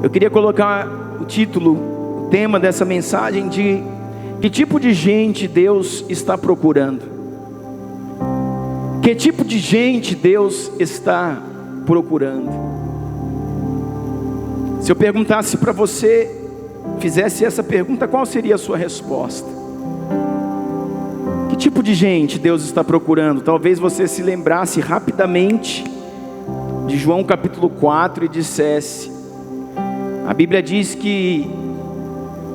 Eu queria colocar o título, o tema dessa mensagem de que tipo de gente Deus está procurando? Que tipo de gente Deus está procurando? Se eu perguntasse para você, fizesse essa pergunta, qual seria a sua resposta? Que tipo de gente Deus está procurando? Talvez você se lembrasse rapidamente de João capítulo 4 e dissesse: a Bíblia diz que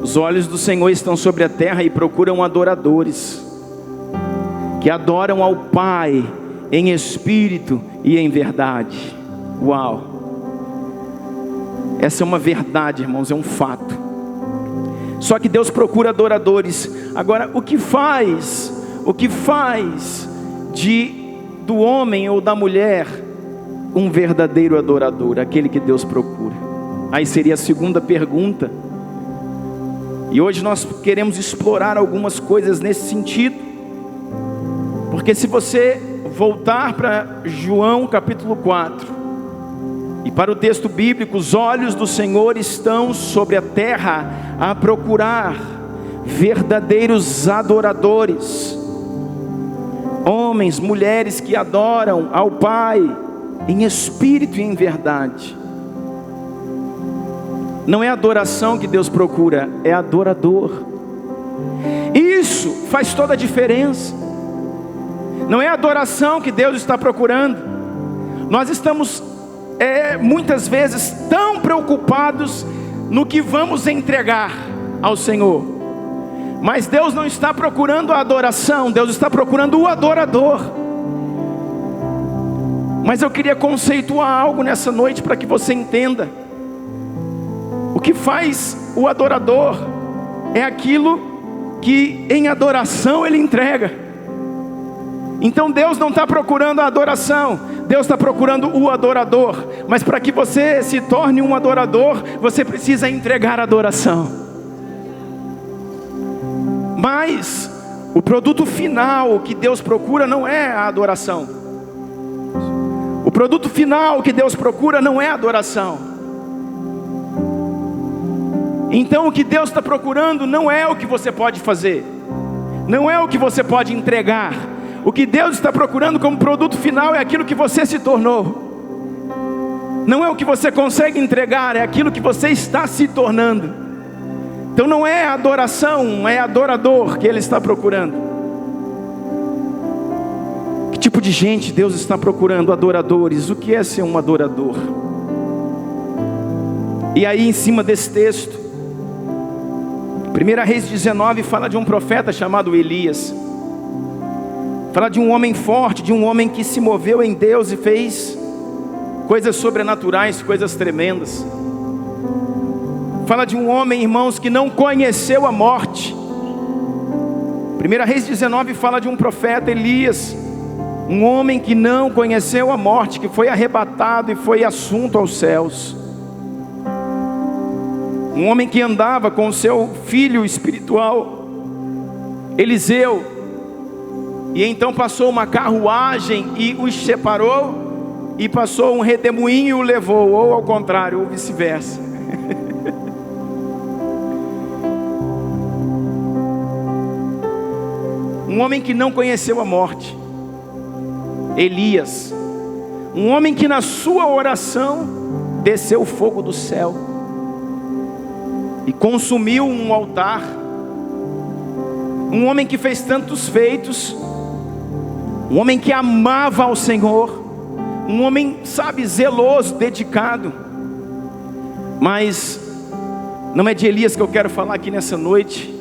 os olhos do Senhor estão sobre a terra e procuram adoradores, que adoram ao Pai em espírito e em verdade. Uau! Essa é uma verdade, irmãos, é um fato. Só que Deus procura adoradores. Agora, o que faz do homem ou da mulher um verdadeiro adorador, aquele que Deus procura? Aí seria a segunda pergunta. E hoje nós queremos explorar algumas coisas nesse sentido. Porque se você voltar para João capítulo 4, e para o texto bíblico, os olhos do Senhor estão sobre a terra a procurar verdadeiros adoradores. Homens, mulheres que adoram ao Pai em espírito e em verdade. Não é adoração que Deus procura, é adorador. Isso faz toda a diferença. Não é adoração que Deus está procurando. Nós estamos muitas vezes tão preocupados no que vamos entregar ao Senhor. Mas Deus não está procurando a adoração, Deus está procurando o adorador. Mas eu queria conceituar algo nessa noite para que você entenda. O que faz o adorador é aquilo que em adoração ele entrega. Então Deus não está procurando a adoração, Deus está procurando o adorador. Mas para que você se torne um adorador, você precisa entregar a adoração. Mas o produto final que Deus procura não é a adoração. O produto final que Deus procura não é a adoração. Então o que Deus está procurando não é o que você pode fazer, não é o que você pode entregar. O que Deus está procurando como produto final é aquilo que você se tornou. Não é o que você consegue entregar, é aquilo que você está se tornando. Então não é adoração, é adorador que Ele está procurando. Que tipo de gente Deus está procurando? Adoradores. O que é ser um adorador? E aí em cima desse texto, 1 Reis 19 fala de um profeta chamado Elias. Fala de um homem forte, de um homem que se moveu em Deus e fez coisas sobrenaturais, coisas tremendas. Fala de um homem, irmãos, que não conheceu a morte. 1 Reis 19 fala de um profeta Elias, um homem que não conheceu a morte, que foi arrebatado e foi assunto aos céus. Um homem que andava com o seu filho espiritual, Eliseu. E então passou uma carruagem e os separou, e passou um redemoinho e o levou, ou ao contrário, ou vice-versa. Um homem que não conheceu a morte, Elias. Um homem que na sua oração desceu o fogo do céu e consumiu um altar. Um homem que fez tantos feitos, um homem que amava ao Senhor, um homem, sabe, zeloso, dedicado. Mas não é de Elias que eu quero falar aqui nessa noite.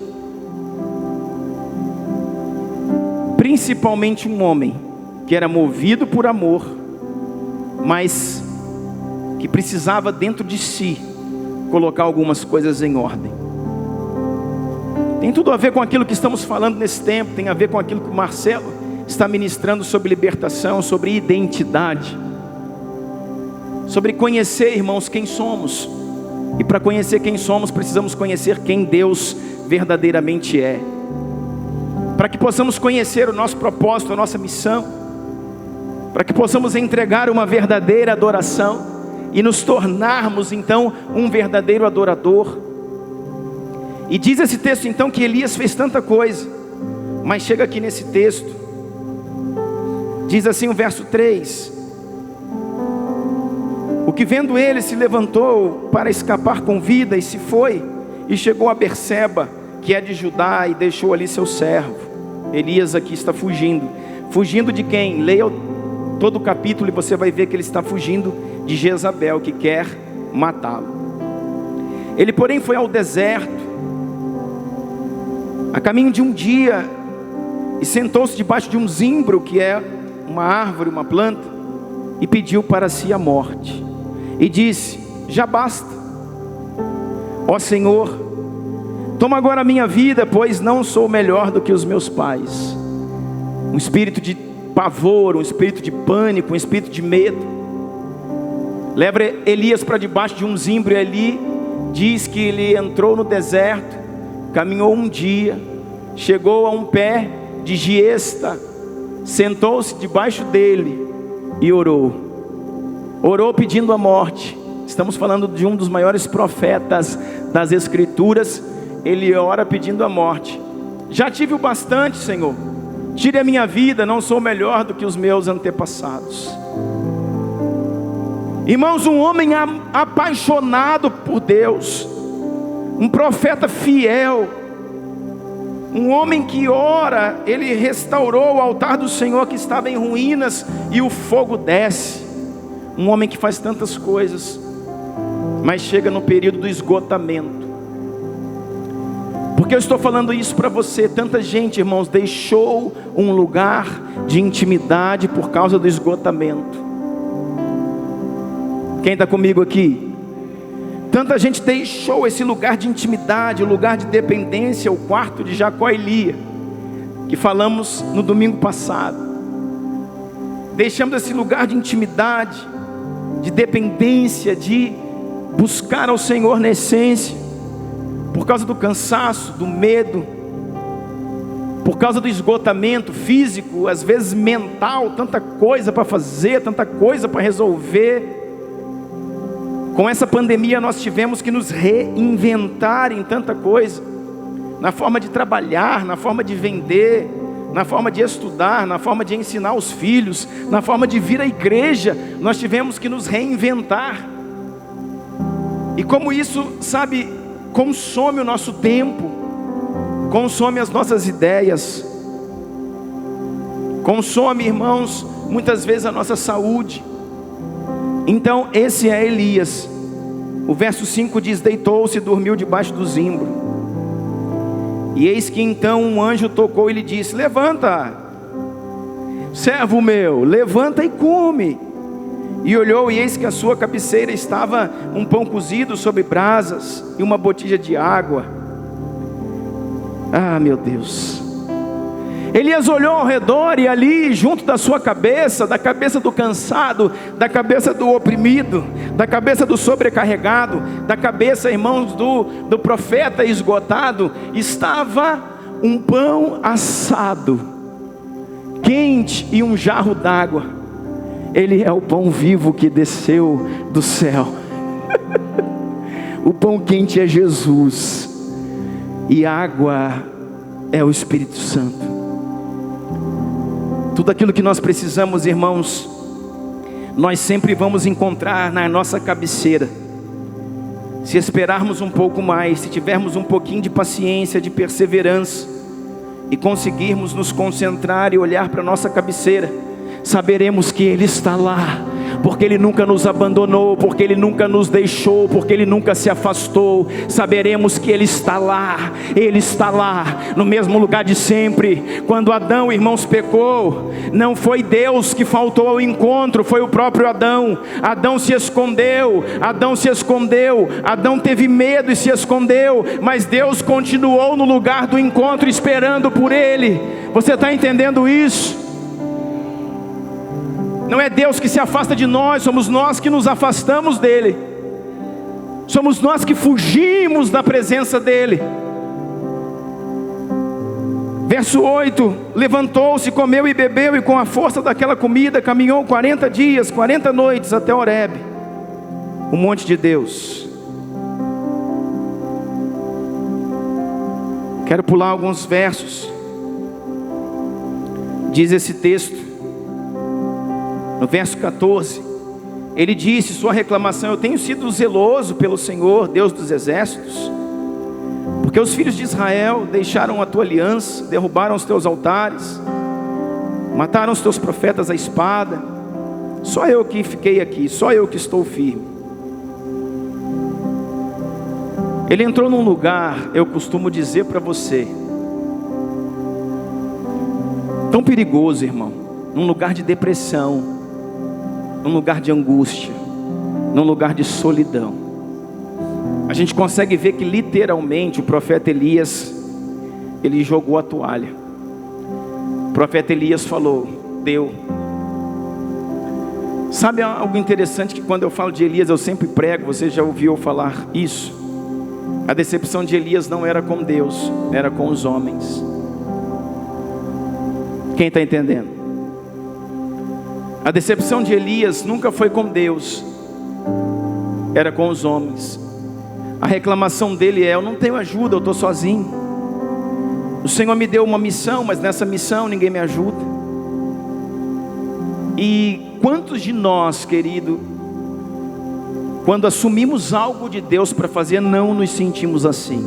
Principalmente um homem que era movido por amor, mas que precisava dentro de si colocar algumas coisas em ordem. Tem tudo a ver com aquilo que estamos falando nesse tempo, tem a ver com aquilo que o Marcelo está ministrando sobre libertação, sobre identidade, sobre conhecer, irmãos, quem somos. E para conhecer quem somos, precisamos conhecer quem Deus verdadeiramente é. Para que possamos conhecer o nosso propósito, a nossa missão, para que possamos entregar uma verdadeira adoração, e nos tornarmos então um verdadeiro adorador. E diz esse texto então que Elias fez tanta coisa, mas chega aqui nesse texto, diz assim o verso 3: o que vendo ele se levantou para escapar com vida e se foi, e chegou a Berseba, que é de Judá, e deixou ali seu servo. Elias aqui está fugindo. Fugindo de quem? Leia todo o capítulo e você vai ver que ele está fugindo de Jezabel, que quer matá-lo. Ele porém foi ao deserto, a caminho de um dia, e sentou-se debaixo de um zimbro, que é uma árvore, uma planta, e pediu para si a morte, e disse: já basta, ó Senhor, toma agora a minha vida, pois não sou melhor do que os meus pais. Um espírito de pavor, um espírito de pânico, um espírito de medo, leva Elias para debaixo de um zimbro, e ali diz que ele entrou no deserto, caminhou um dia, chegou a um pé de giesta, sentou-se debaixo dele e orou pedindo a morte. Estamos falando de um dos maiores profetas das Escrituras. Ele ora pedindo a morte. Já tive o bastante, Senhor, tire a minha vida, não sou melhor do que os meus antepassados. Irmãos, um homem apaixonado por Deus, um profeta fiel, um homem que ora, ele restaurou o altar do Senhor que estava em ruínas e o fogo desce. Um homem que faz tantas coisas, mas chega no período do esgotamento. Porque eu estou falando isso para você? Tanta gente, irmãos, deixou um lugar de intimidade por causa do esgotamento. Quem está comigo aqui? Tanta gente deixou esse lugar de intimidade, o lugar de dependência, o quarto de Jacó e Lia, que falamos no domingo passado. Deixamos esse lugar de intimidade, de dependência, de buscar ao Senhor na essência, por causa do cansaço, do medo, por causa do esgotamento físico, às vezes mental, tanta coisa para fazer, tanta coisa para resolver. Com essa pandemia nós tivemos que nos reinventar em tanta coisa, na forma de trabalhar, na forma de vender, na forma de estudar, na forma de ensinar os filhos, na forma de vir à igreja. Nós tivemos que nos reinventar. E como isso, sabe, consome o nosso tempo, consome as nossas ideias, consome, irmãos, muitas vezes a nossa saúde. Então esse é Elias. O verso 5 diz: deitou-se e dormiu debaixo do zimbro. E eis que então um anjo tocou e lhe disse: levanta, servo meu, levanta e come. E olhou, e eis que à sua cabeceira estava um pão cozido sobre brasas e uma botija de água. Ah, meu Deus! Elias olhou ao redor, e ali junto da sua cabeça, da cabeça do cansado, da cabeça do oprimido, da cabeça do sobrecarregado, da cabeça, irmãos, do profeta esgotado, estava um pão assado, quente, e um jarro d'água. Ele é o pão vivo que desceu do céu. O pão quente é Jesus, e a água é o Espírito Santo. Tudo aquilo que nós precisamos, irmãos, nós sempre vamos encontrar na nossa cabeceira. Se esperarmos um pouco mais, se tivermos um pouquinho de paciência, de perseverança, e conseguirmos nos concentrar e olhar para a nossa cabeceira, saberemos que Ele está lá, porque Ele nunca nos abandonou, porque Ele nunca nos deixou, porque Ele nunca se afastou. Saberemos que Ele está lá no mesmo lugar de sempre. Quando Adão, irmãos, pecou, não foi Deus que faltou ao encontro, foi o próprio Adão. Adão se escondeu, Adão teve medo e se escondeu, mas Deus continuou no lugar do encontro, esperando por ele. Você está entendendo isso? Não é Deus que se afasta de nós, somos nós que nos afastamos dele. Somos nós que fugimos da presença dele. Verso 8: levantou-se, comeu e bebeu, e com a força daquela comida caminhou 40 dias, 40 noites até Horebe. o monte de Deus. Quero pular alguns versos. Diz esse texto, no verso 14, ele disse, sua reclamação: eu tenho sido zeloso pelo Senhor, Deus dos exércitos, porque os filhos de Israel deixaram a tua aliança, derrubaram os teus altares, mataram os teus profetas à espada. Só eu que fiquei aqui, só eu que estou firme. Ele entrou num lugar, eu costumo dizer para você, tão perigoso, irmão, num lugar de depressão, num lugar de angústia, num lugar de solidão. A gente consegue ver que literalmente o profeta Elias, ele jogou a toalha. O profeta Elias falou: deu. Sabe algo interessante, que quando eu falo de Elias eu sempre prego, você já ouviu falar isso? A decepção de Elias não era com Deus, era com os homens. Quem está entendendo? A decepção de Elias nunca foi com Deus, era com os homens. A reclamação dele é: eu não tenho ajuda, eu estou sozinho. O Senhor me deu uma missão, mas nessa missão ninguém me ajuda. E quantos de nós, querido, quando assumimos algo de Deus para fazer, não nos sentimos assim?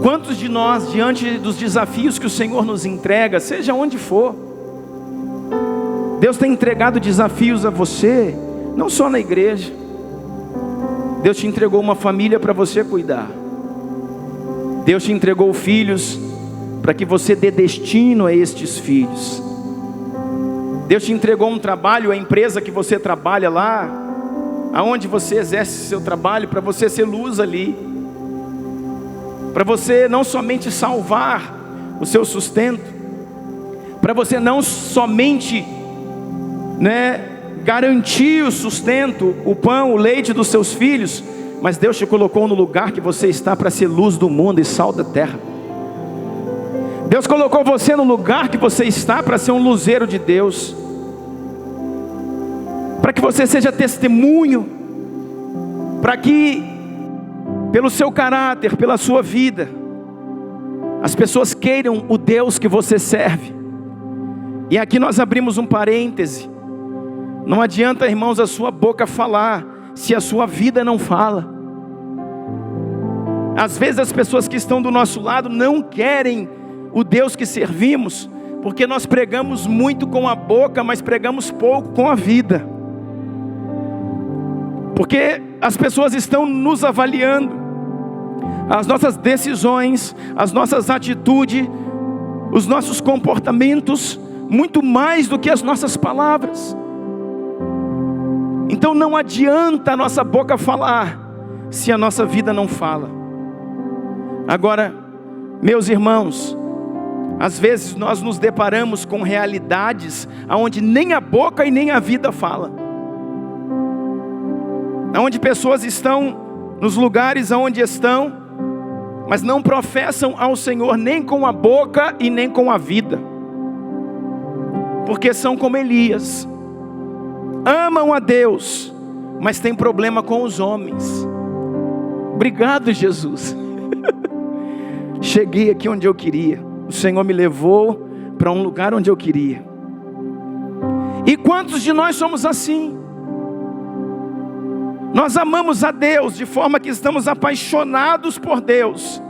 Quantos de nós, diante dos desafios que o Senhor nos entrega, seja onde for, Deus tem entregado desafios a você, não só na igreja. Deus te entregou uma família para você cuidar. Deus te entregou filhos para que você dê destino a estes filhos. Deus te entregou um trabalho, a empresa que você trabalha lá, aonde você exerce seu trabalho, para você ser luz ali, para você não somente salvar o seu sustento, para você não somente, garantir o sustento, o pão, o leite dos seus filhos, mas Deus te colocou no lugar que você está para ser luz do mundo e sal da terra. Deus colocou você no lugar que você está para ser um luzeiro de Deus, para que você seja testemunho, para que pelo seu caráter, pela sua vida, as pessoas queiram o Deus que você serve. E aqui nós abrimos um parêntese. Não adianta, irmãos, a sua boca falar se a sua vida não fala. Às vezes as pessoas que estão do nosso lado não querem o Deus que servimos, porque nós pregamos muito com a boca, mas pregamos pouco com a vida. Porque as pessoas estão nos avaliando, as nossas decisões, as nossas atitudes, os nossos comportamentos, muito mais do que as nossas palavras. Então não adianta a nossa boca falar, se a nossa vida não fala. Agora, meus irmãos, às vezes nós nos deparamos com realidades onde nem a boca e nem a vida fala. Onde pessoas estão nos lugares onde estão, mas não professam ao Senhor nem com a boca e nem com a vida. Porque são como Elias, amam a Deus, mas tem problema com os homens. Obrigado, Jesus. Cheguei aqui onde eu queria. O Senhor me levou para um lugar onde eu queria. E quantos de nós somos assim? Nós amamos a Deus de forma que estamos apaixonados por Deus,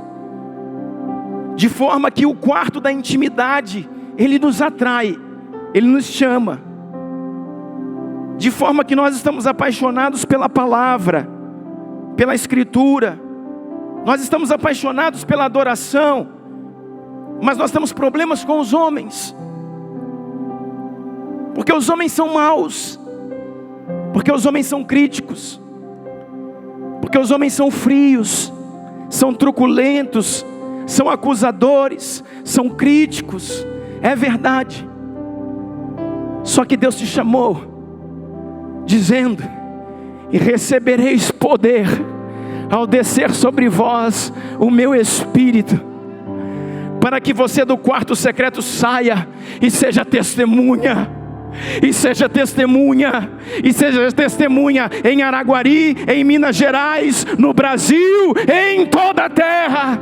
de forma que o quarto da intimidade, Ele nos atrai, Ele nos chama, de forma que nós estamos apaixonados pela palavra, pela escritura, nós estamos apaixonados pela adoração, mas nós temos problemas com os homens, porque os homens são maus, porque os homens são críticos, porque os homens são frios, são truculentos, são acusadores, são críticos. É verdade. Só que Deus te chamou, dizendo: e recebereis poder ao descer sobre vós o meu Espírito, para que você do quarto secreto saia e seja testemunha. e seja testemunha em Araguari, em Minas Gerais, no Brasil, em toda a terra.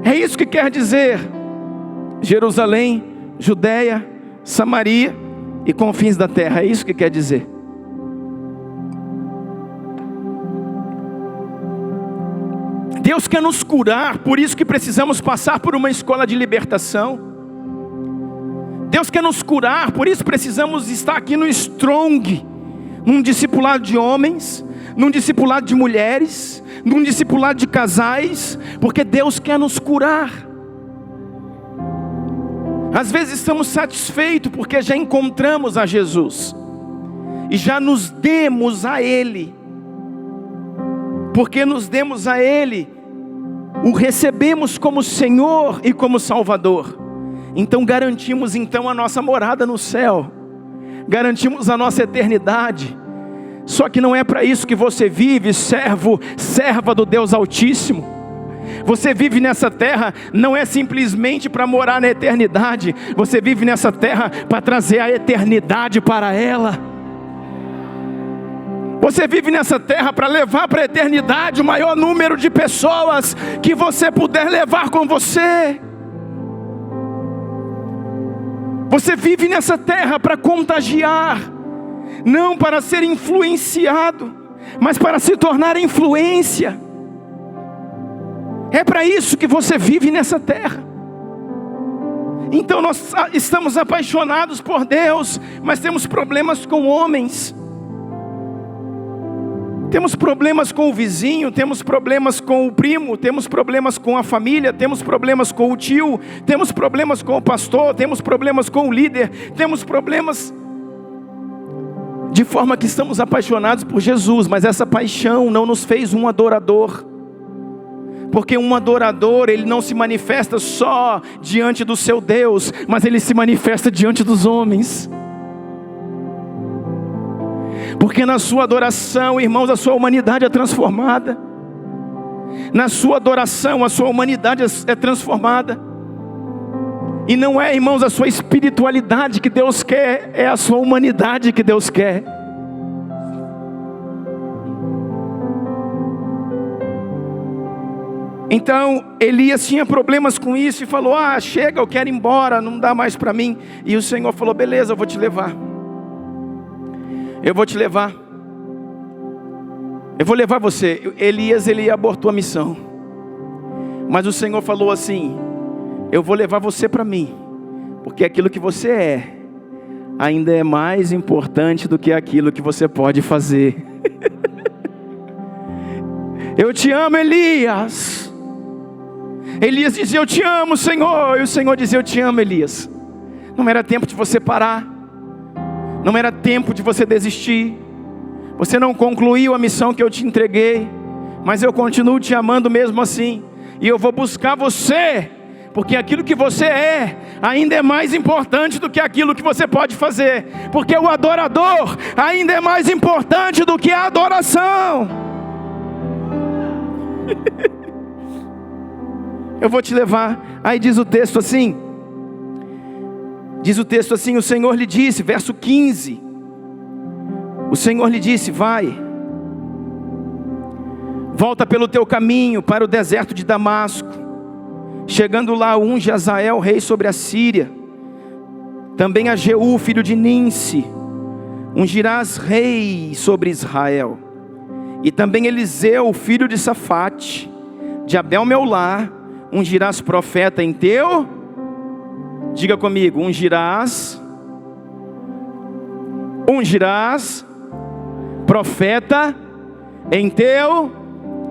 É isso que quer dizer Jerusalém, Judeia, Samaria e confins da terra. É isso que quer dizer. Deus quer nos curar, por isso que precisamos passar por uma escola de libertação. Deus quer nos curar, por isso precisamos estar aqui no Strong, num discipulado de homens, num discipulado de mulheres, num discipulado de casais, porque Deus quer nos curar. Às vezes estamos satisfeitos porque já encontramos a Jesus e já nos demos a Ele. Porque nos demos a Ele, o recebemos como Senhor e como Salvador. Então garantimos a nossa morada no céu, garantimos a nossa eternidade. Só que não é para isso que você vive, serva do Deus Altíssimo. Você vive nessa terra não é simplesmente para morar na eternidade. Você vive nessa terra para trazer a eternidade para ela. Você vive nessa terra para levar para a eternidade o maior número de pessoas que você puder levar com você. Você vive nessa terra para contagiar, não para ser influenciado, mas para se tornar influência. É para isso que você vive nessa terra. Então nós estamos apaixonados por Deus, mas temos problemas com homens. Temos problemas com o vizinho, temos problemas com o primo, temos problemas com a família, temos problemas com o tio, temos problemas com o pastor, temos problemas com o líder, temos problemas de forma que estamos apaixonados por Jesus, mas essa paixão não nos fez um adorador. Porque um adorador, ele não se manifesta só diante do seu Deus, mas ele se manifesta diante dos homens. Porque na sua adoração, irmãos, a sua humanidade é transformada. Na sua adoração, a sua humanidade é transformada. E não é, irmãos, a sua espiritualidade que Deus quer, é a sua humanidade que Deus quer. Então, Elias tinha problemas com isso e falou: chega, eu quero ir embora, não dá mais para mim. E o Senhor falou: beleza, eu vou te levar. Eu vou te levar. Eu vou levar você. Elias, ele abortou a missão. Mas o Senhor falou assim: eu vou levar você para mim. Porque aquilo que você é, ainda é mais importante do que aquilo que você pode fazer. Eu te amo, Elias. Elias dizia: eu te amo, Senhor. E o Senhor dizia: eu te amo, Elias. Não era tempo de você parar. Não era tempo de você desistir. Você não concluiu a missão que eu te entreguei. Mas eu continuo te amando mesmo assim. E eu vou buscar você. Porque aquilo que você é, ainda é mais importante do que aquilo que você pode fazer. Porque o adorador ainda é mais importante do que a adoração. Eu vou te levar. Aí diz o texto assim. O Senhor lhe disse, verso 15. O Senhor lhe disse: vai, volta pelo teu caminho para o deserto de Damasco. Chegando lá, unge Azael, rei sobre a Síria. Também a Jeú, filho de Ninsi, ungirás rei sobre Israel. E também Eliseu, filho de Safate, de Abel Meolá, ungirás profeta em teu... Diga comigo: ungirás profeta em teu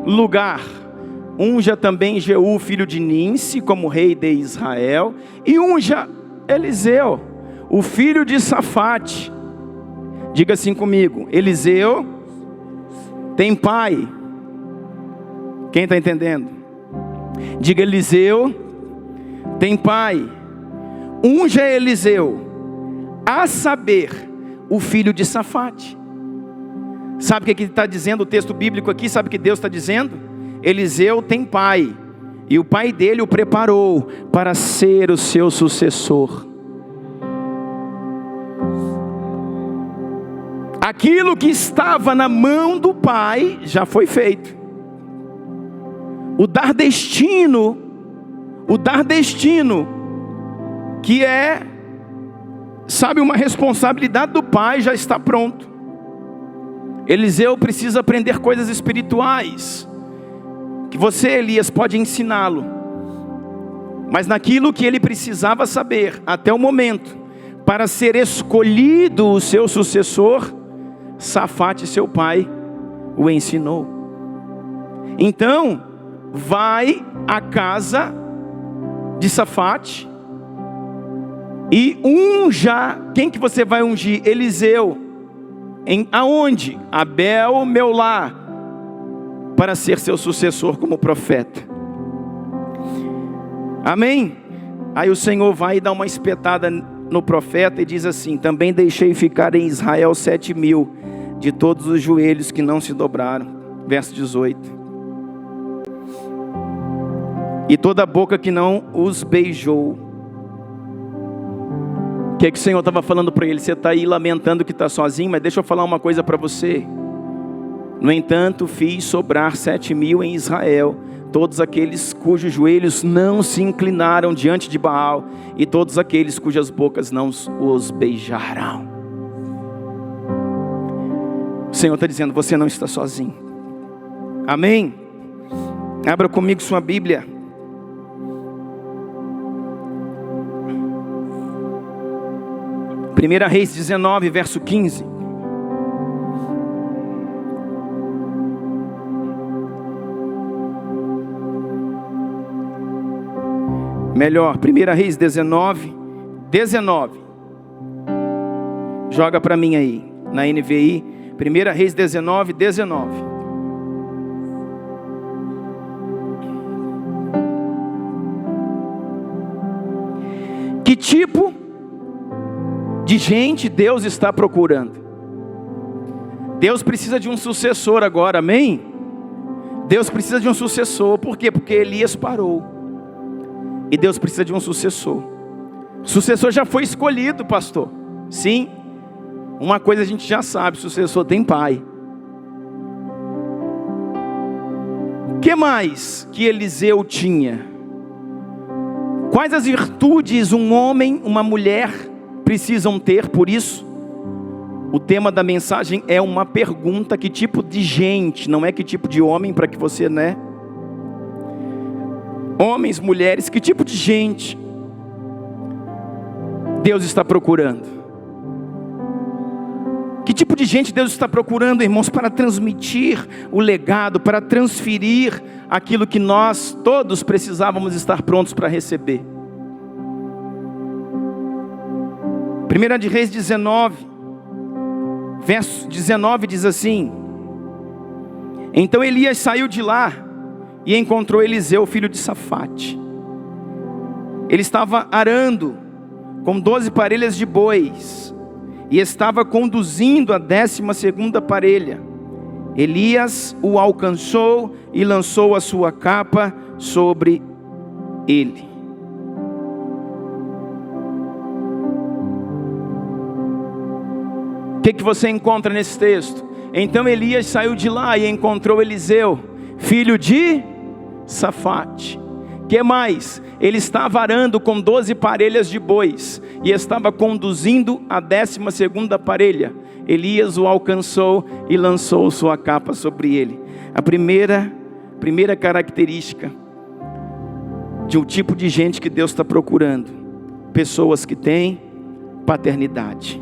lugar. Unja também Jeú, filho de Ninsi, como rei de Israel. E unja Eliseu, o filho de Safate. Diga assim comigo: Eliseu tem pai. Quem está entendendo? Diga: Eliseu tem pai. Unja Eliseu, a saber, o filho de Safate. Sabe o que está dizendo o texto bíblico aqui? Sabe o que Deus está dizendo? Eliseu tem pai, e o pai dele o preparou para ser o seu sucessor. Aquilo que estava na mão do Pai já foi feito. O dar destino, que é, sabe, uma responsabilidade do Pai, já está pronto. Eliseu precisa aprender coisas espirituais, que você, Elias, pode ensiná-lo. Mas naquilo que ele precisava saber, até o momento, para ser escolhido o seu sucessor, Safate, seu pai, o ensinou. Então, vai à casa de Safate e unja. Quem que você vai ungir? Eliseu. Aonde? Abel Meolá, para ser seu sucessor como profeta. Amém? Aí o Senhor vai e dá uma espetada no profeta e diz assim: também deixei ficar em Israel 7.000 de todos os joelhos que não se dobraram. Verso 18. E toda a boca que não os beijou. O que o Senhor estava falando para ele? Você está aí lamentando que está sozinho, mas deixa eu falar uma coisa para você. No entanto, fiz sobrar 7.000 em Israel, todos aqueles cujos joelhos não se inclinaram diante de Baal, e todos aqueles cujas bocas não os beijaram. O Senhor está dizendo: você não está sozinho. Amém? Abra comigo sua Bíblia. Primeira Reis 19, verso 15. Melhor, 1 Reis 19. Joga para mim aí, na NVI. 1 Reis 19. Que tipo de gente Deus está procurando? Deus precisa de um sucessor agora, amém? Deus precisa de um sucessor. Por quê? Porque Elias parou. E Deus precisa de um sucessor. O sucessor já foi escolhido, pastor. Sim. Uma coisa a gente já sabe: o sucessor tem pai. O que mais que Eliseu tinha? Quais as virtudes um homem, uma mulher precisam ter? Por isso, o tema da mensagem é uma pergunta: que tipo de gente, não é que tipo de homem, para que você, né? Homens, mulheres, que tipo de gente Deus está procurando? Que tipo de gente Deus está procurando, irmãos, para transmitir o legado, para transferir aquilo que nós todos precisávamos estar prontos para receber? 1 de Reis 19, verso 19 diz assim: então Elias saiu de lá e encontrou Eliseu, filho de Safate. Ele estava arando com 12 parelhas de bois e estava conduzindo a 12ª parelha. Elias o alcançou e lançou a sua capa sobre ele. O que você encontra nesse texto? Então Elias saiu de lá e encontrou Eliseu, filho de Safate. Que mais? Ele estava arando com 12 parelhas de bois e estava conduzindo a 12ª parelha. Elias o alcançou e lançou sua capa sobre ele. A primeira característica de um tipo de gente que Deus está procurando: pessoas que têm paternidade.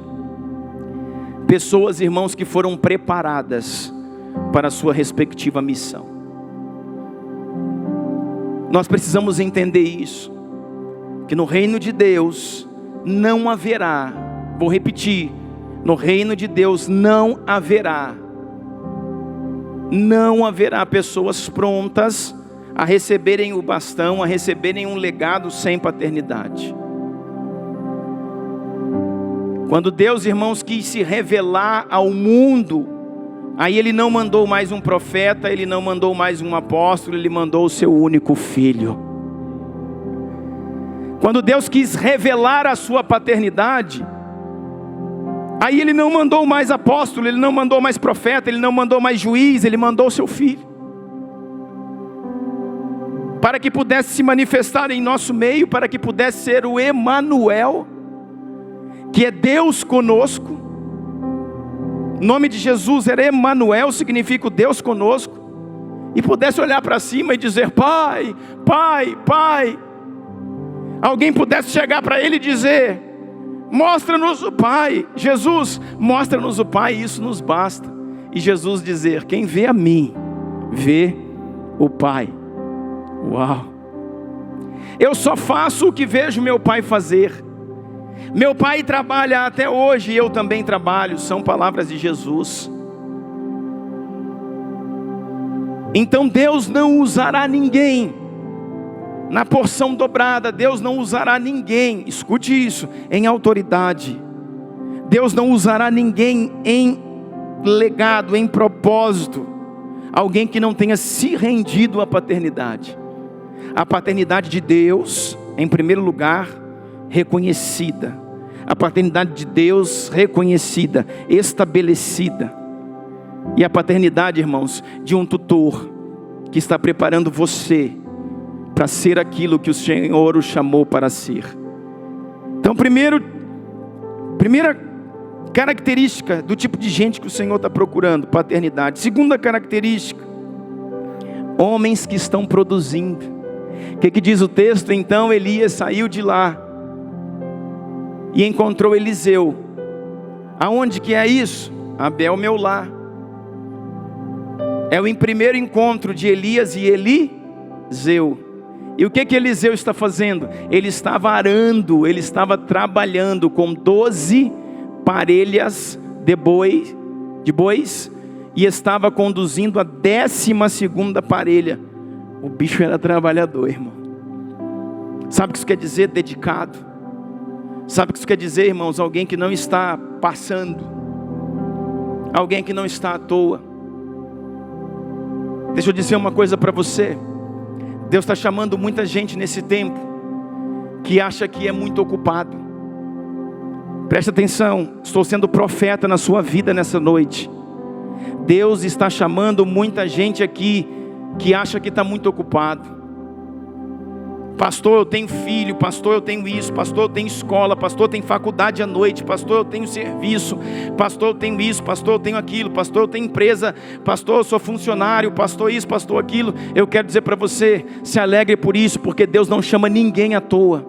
Pessoas, irmãos, que foram preparadas para a sua respectiva missão. Nós precisamos entender isso, que no reino de Deus não haverá, vou repetir, no reino de Deus não haverá pessoas prontas a receberem o bastão, a receberem um legado sem paternidade. Quando Deus, irmãos, quis se revelar ao mundo, aí Ele não mandou mais um profeta, Ele não mandou mais um apóstolo, Ele mandou o seu único filho. Quando Deus quis revelar a sua paternidade, Aí ele não mandou mais apóstolo, ele não mandou mais profeta, ele não mandou mais juiz, ele mandou o seu filho, para que pudesse se manifestar em nosso meio, para que pudesse ser o Emanuel, que é Deus conosco. O nome de Jesus era Emanuel, significa o Deus conosco, e pudesse olhar para cima e dizer: Pai, Pai, Pai. Alguém pudesse chegar para ele e dizer: mostra-nos o Pai. Jesus, mostra-nos o Pai, isso nos basta. E Jesus dizer: quem vê a mim, vê o Pai. Uau! Eu só faço o que vejo meu Pai fazer. Meu Pai trabalha até hoje e eu também trabalho. São palavras de Jesus. Então Deus não usará ninguém na porção dobrada. Deus não usará ninguém, escute isso, em autoridade. Deus não usará ninguém em legado, em propósito. Alguém que não tenha se rendido à paternidade. A paternidade de Deus, em primeiro lugar, reconhecida. A paternidade de Deus reconhecida, estabelecida. E a paternidade, irmãos, de um tutor que está preparando você para ser aquilo que o Senhor o chamou para ser. Então, primeira característica do tipo de gente que o Senhor está procurando: paternidade. Segunda característica: homens que estão produzindo. O que diz o texto? Então Elias saiu de lá e encontrou Eliseu. Aonde que é isso? Abel Meolá. É o primeiro encontro de Elias e Eliseu. E o que Eliseu está fazendo? Ele estava arando, ele estava trabalhando com 12 parelhas de bois, e estava conduzindo a 12ª parelha. O bicho era trabalhador, irmão. Sabe o que isso quer dizer? Dedicado. Sabe o que isso quer dizer, irmãos? Alguém que não está passando, alguém que não está à toa. Deixa eu dizer uma coisa para você. Deus está chamando muita gente nesse tempo que acha que é muito ocupado. Presta atenção, estou sendo profeta na sua vida nessa noite. Deus está chamando muita gente aqui que acha que está muito ocupado. Pastor, eu tenho filho, pastor, eu tenho isso, pastor, eu tenho escola, pastor, eu tenho faculdade à noite, pastor, eu tenho serviço, pastor, eu tenho isso, pastor, eu tenho aquilo, pastor, eu tenho empresa, pastor, eu sou funcionário, pastor isso, pastor aquilo. Eu quero dizer para você, se alegre por isso, porque Deus não chama ninguém à toa.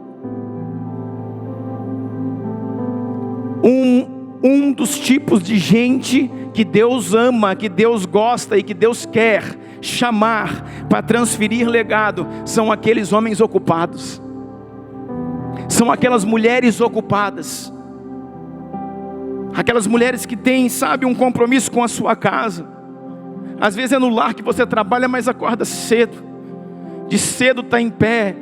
Um dos tipos de gente que Deus ama, que Deus gosta e que Deus quer chamar para transferir legado, são aqueles homens ocupados, são aquelas mulheres ocupadas, aquelas mulheres que têm, sabe, um compromisso com a sua casa. Às vezes é no lar que você trabalha, mas acorda cedo, de cedo está em pé,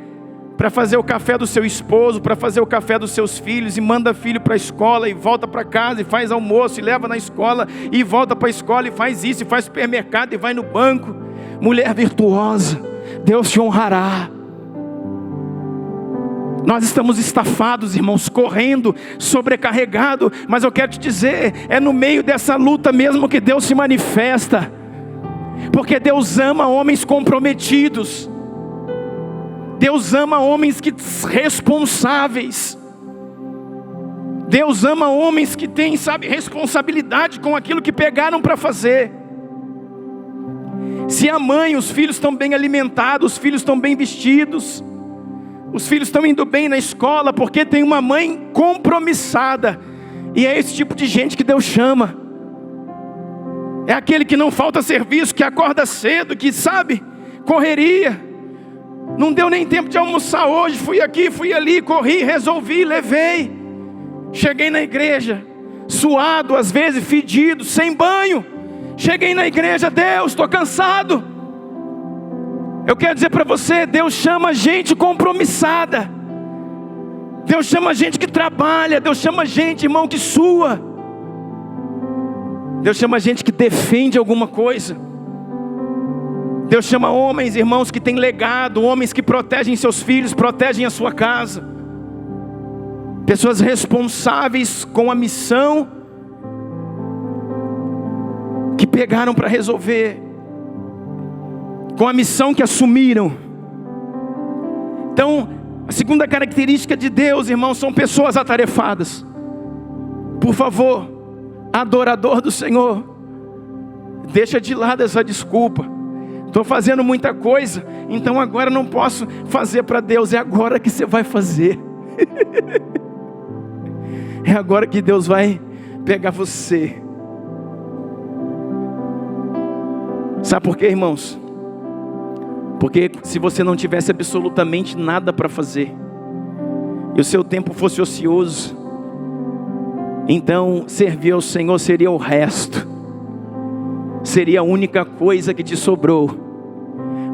para fazer o café do seu esposo, para fazer o café dos seus filhos, e manda filho para a escola, e volta para casa, e faz almoço, e leva na escola, e volta para a escola, e faz isso, e faz supermercado, e vai no banco. Mulher virtuosa, Deus te honrará. Nós estamos estafados, irmãos, correndo, sobrecarregado, mas eu quero te dizer, é no meio dessa luta mesmo que Deus se manifesta, porque Deus ama homens comprometidos. Deus ama homens responsáveis. Deus ama homens que têm, sabe, responsabilidade com aquilo que pegaram para fazer. Se a mãe, os filhos estão bem alimentados, os filhos estão bem vestidos, os filhos estão indo bem na escola, porque tem uma mãe compromissada. E é esse tipo de gente que Deus chama. É aquele que não falta serviço, que acorda cedo, que sabe, correria. Não deu nem tempo de almoçar hoje, fui aqui, fui ali, corri, resolvi, levei. Cheguei na igreja, suado, às vezes fedido, sem banho. Cheguei na igreja, Deus, estou cansado. Eu quero dizer para você, Deus chama gente compromissada. Deus chama gente que trabalha, Deus chama gente, irmão, que sua. Deus chama gente que defende alguma coisa. Deus chama homens, irmãos, que têm legado, homens que protegem seus filhos, protegem a sua casa. Pessoas responsáveis com a missão pegaram para resolver, com a missão que assumiram. Então, a segunda característica de Deus, irmãos, são pessoas atarefadas. Por favor, adorador do Senhor, deixa de lado essa desculpa. Estou fazendo muita coisa, então agora não posso fazer para Deus. É agora que você vai fazer. É agora que Deus vai pegar você. Sabe por quê, irmãos? Porque se você não tivesse absolutamente nada para fazer, e o seu tempo fosse ocioso, então servir ao Senhor seria o resto, seria a única coisa que te sobrou.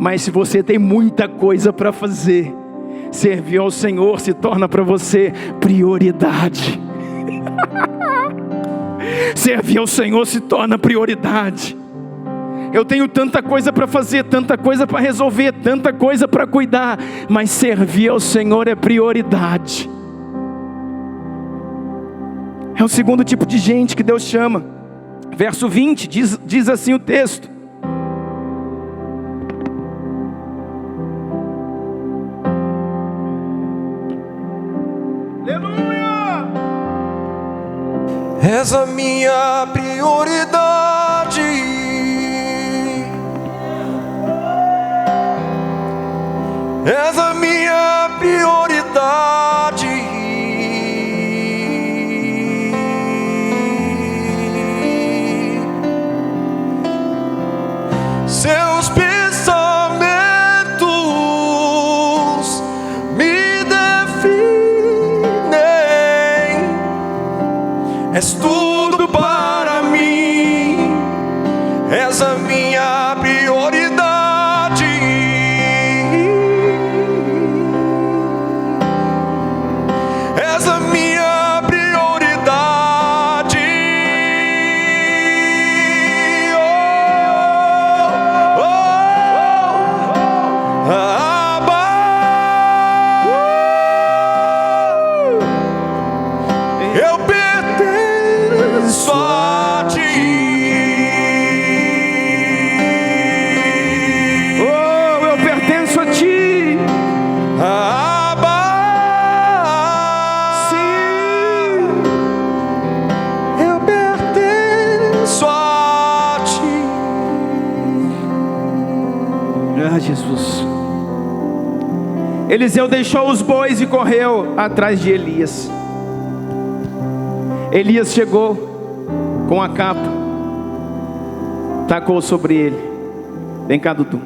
Mas se você tem muita coisa para fazer, servir ao Senhor se torna para você prioridade. Servir ao Senhor se torna prioridade. Eu tenho tanta coisa para fazer, tanta coisa para resolver, tanta coisa para cuidar, mas servir ao Senhor é prioridade. É o segundo tipo de gente que Deus chama. Verso 20, diz assim o texto: aleluia! És a minha prioridade. És a minha prioridade. Seus pensamentos me definem. És tudo para mim. És a minha prioridade. És a minha prioridade. Abba. Eu pertenço a ti. Eu pertenço a ti. Abba. Sim. Eu pertenço a ti. Ah, Jesus. Eliseu deixou os bois e correu atrás de Elias. Elias chegou com a capa, tacou sobre ele. Vem cá, Dudu.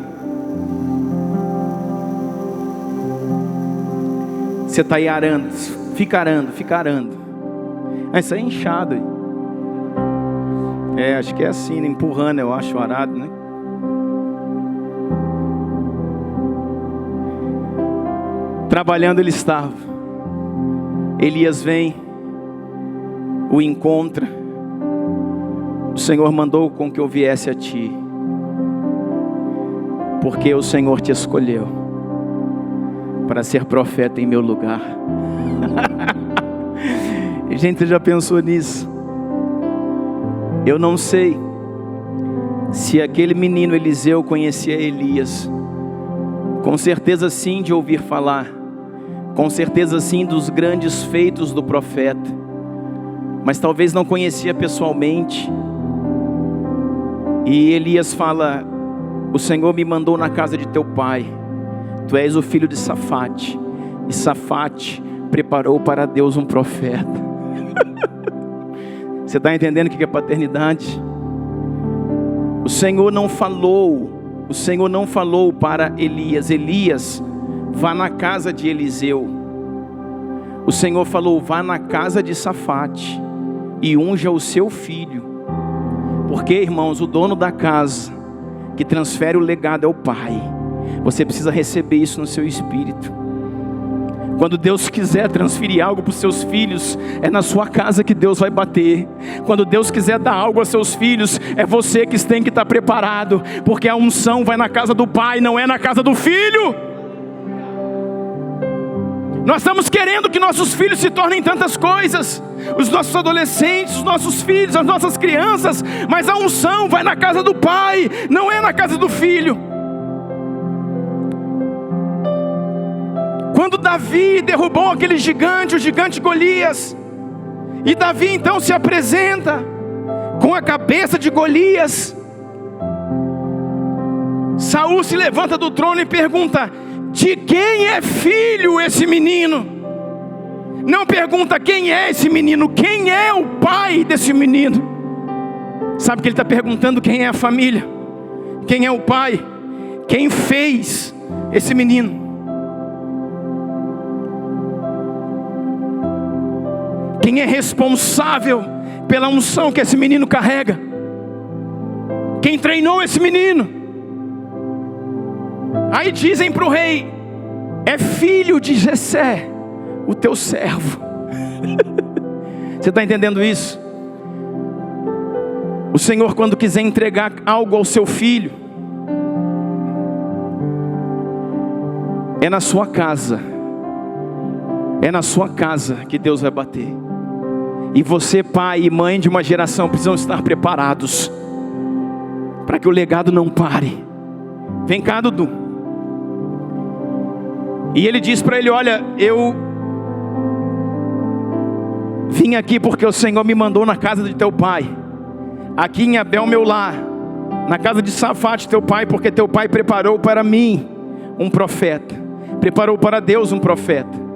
Você está aí arando, fica arando. Ah, isso aí é inchado. Acho que é assim, né? Empurrando, eu acho, o arado, né? Trabalhando ele estava. Elias vem, o encontra. O Senhor mandou com que eu viesse a ti, porque o Senhor te escolheu para ser profeta em meu lugar. Gente, já pensou nisso? Eu não sei se aquele menino Eliseu conhecia Elias. Com certeza sim, de ouvir falar. Com certeza sim, dos grandes feitos do profeta. Mas talvez não conhecia pessoalmente. E Elias fala: o Senhor me mandou na casa de teu pai. Tu és o filho de Safate. E Safate preparou para Deus um profeta. Você está entendendo o que é paternidade? O Senhor não falou para Elias: Elias, vá na casa de Eliseu. O Senhor falou: vá na casa de Safate e unja o seu filho. Porque, irmãos, o dono da casa que transfere o legado é o pai. Você precisa receber isso no seu espírito. Quando Deus quiser transferir algo para os seus filhos, é na sua casa que Deus vai bater. Quando Deus quiser dar algo aos seus filhos, é você que tem que estar preparado. Porque a unção vai na casa do pai, não é na casa do filho. Nós estamos querendo que nossos filhos se tornem tantas coisas. os nossos adolescentes, os nossos filhos, as nossas crianças, mas a unção vai na casa do pai, não é na casa do filho. Quando Davi derrubou aquele gigante, o gigante Golias, e Davi então se apresenta com a cabeça de Golias, Saul se levanta do trono e pergunta: de quem é filho esse menino? Não pergunta quem é esse menino, quem é o pai desse menino. Sabe que ele está perguntando quem é a família, quem é o pai, quem fez esse menino. Quem é responsável pela unção que esse menino carrega? Quem treinou esse menino? Aí dizem para o rei: é filho de Jessé, o teu servo. Você está entendendo isso? O Senhor, quando quiser entregar algo ao seu filho, é na sua casa. É na sua casa que Deus vai bater. E você, pai e mãe de uma geração, precisam estar preparados para que o legado não pare. Vem cá, Dudu. E ele diz para ele: olha, eu vim aqui porque o Senhor me mandou na casa de teu pai, aqui em Abel meu lar, na casa de Safate teu pai, porque teu pai preparou para mim um profeta, preparou para Deus um profeta.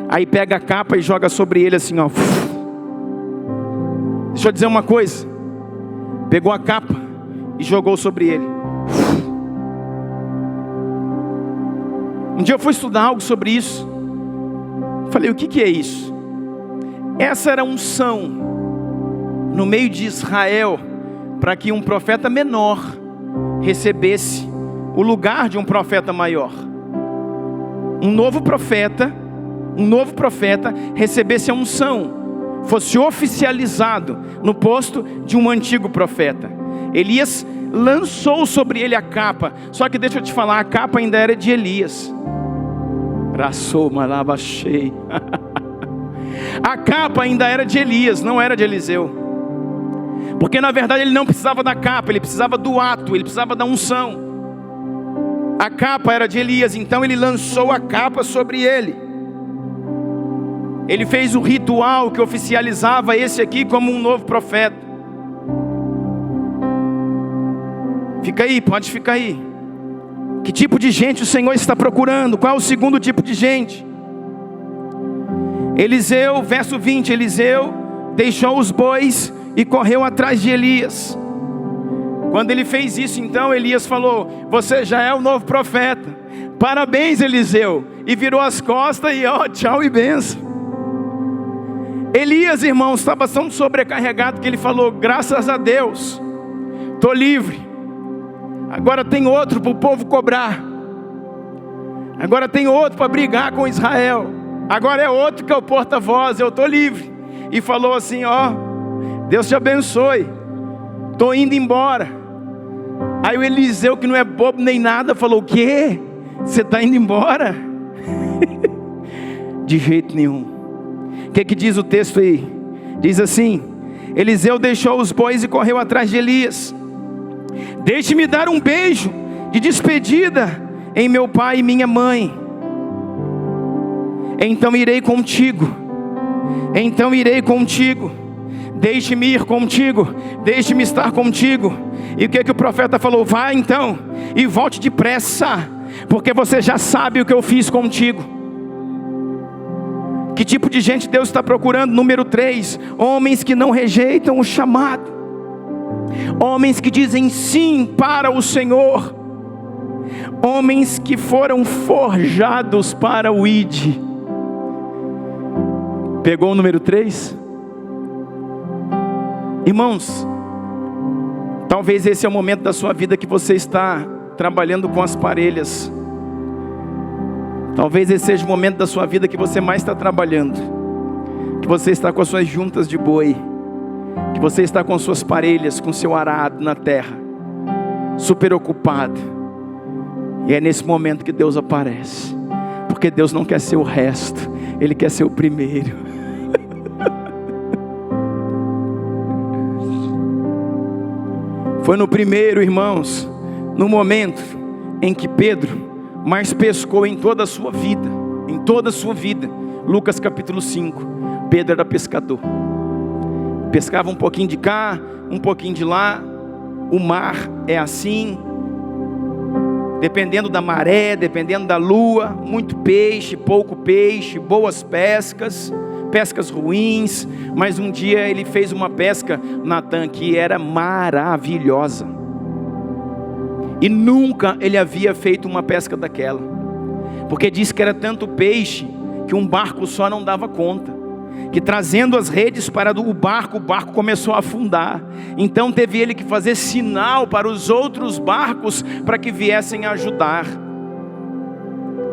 Aí pega a capa e joga sobre ele assim, ó. Deixa eu dizer uma coisa. Pegou a capa e jogou sobre ele. Um dia eu fui estudar algo sobre isso. Falei: o que é isso? Essa era a unção no meio de Israel, para que um profeta menor recebesse o lugar de um profeta maior. Um novo profeta recebesse a unção, fosse oficializado no posto de um antigo profeta. Elias lançou sobre ele a capa. Só que deixa eu te falar, a capa ainda era de Elias. A capa ainda era de Elias, não era de Eliseu. Porque na verdade ele não precisava da capa, ele precisava do ato, ele precisava da unção. A capa era de Elias, então ele lançou a capa sobre ele. Ele fez o ritual que oficializava esse aqui como um novo profeta. Fica aí, pode ficar aí. Que tipo de gente o Senhor está procurando? Qual é o segundo tipo de gente? Eliseu, verso 20, Eliseu deixou os bois e correu atrás de Elias. Quando ele fez isso, então Elias falou: você já é o novo profeta, parabéns, Eliseu. E virou as costas e ó, tchau e benção. Elias, irmãos, estava tão sobrecarregado que ele falou: graças a Deus, estou livre. Agora tem outro para o povo cobrar. Agora tem outro para brigar com Israel. Agora é outro que é o porta-voz. Eu estou livre. E falou assim: ó, Deus te abençoe, estou indo embora. Aí o Eliseu, que não é bobo nem nada, falou: o quê? Você está indo embora? De jeito nenhum. O que diz o texto aí? Diz assim: Eliseu deixou os bois e correu atrás de Elias. Deixe-me dar um beijo de despedida em meu pai e minha mãe. Então irei contigo. Deixe-me ir contigo. Deixe-me estar contigo. E o que o profeta falou? Vai então e volte depressa, porque você já sabe o que eu fiz contigo. Que tipo de gente Deus está procurando? Número 3, homens que não rejeitam o chamado. Homens que dizem sim para o Senhor. Homens que foram forjados para o ID. Pegou o número 3? Irmãos, talvez esse é o momento da sua vida que você está trabalhando com as parelhas. Talvez esse seja o momento da sua vida que você mais está trabalhando. Que você está com as suas juntas de boi. Que você está com suas parelhas, com seu arado na terra, super ocupado. E é nesse momento que Deus aparece. Porque Deus não quer ser o resto, Ele quer ser o primeiro. Foi no primeiro, irmãos, no momento em que Pedro mais pescou em toda a sua vida. Em toda a sua vida. Lucas capítulo 5. Pedro era pescador. Pescava um pouquinho de cá, um pouquinho de lá. O mar é assim. Dependendo da maré, dependendo da lua, muito peixe, pouco peixe, boas pescas, pescas ruins. Mas um dia ele fez uma pesca, Natan, que era maravilhosa. E nunca ele havia feito uma pesca daquela. Porque diz que era tanto peixe que um barco só não dava conta. Que trazendo as redes para o barco começou a afundar. Então teve ele que fazer sinal para os outros barcos para que viessem ajudar.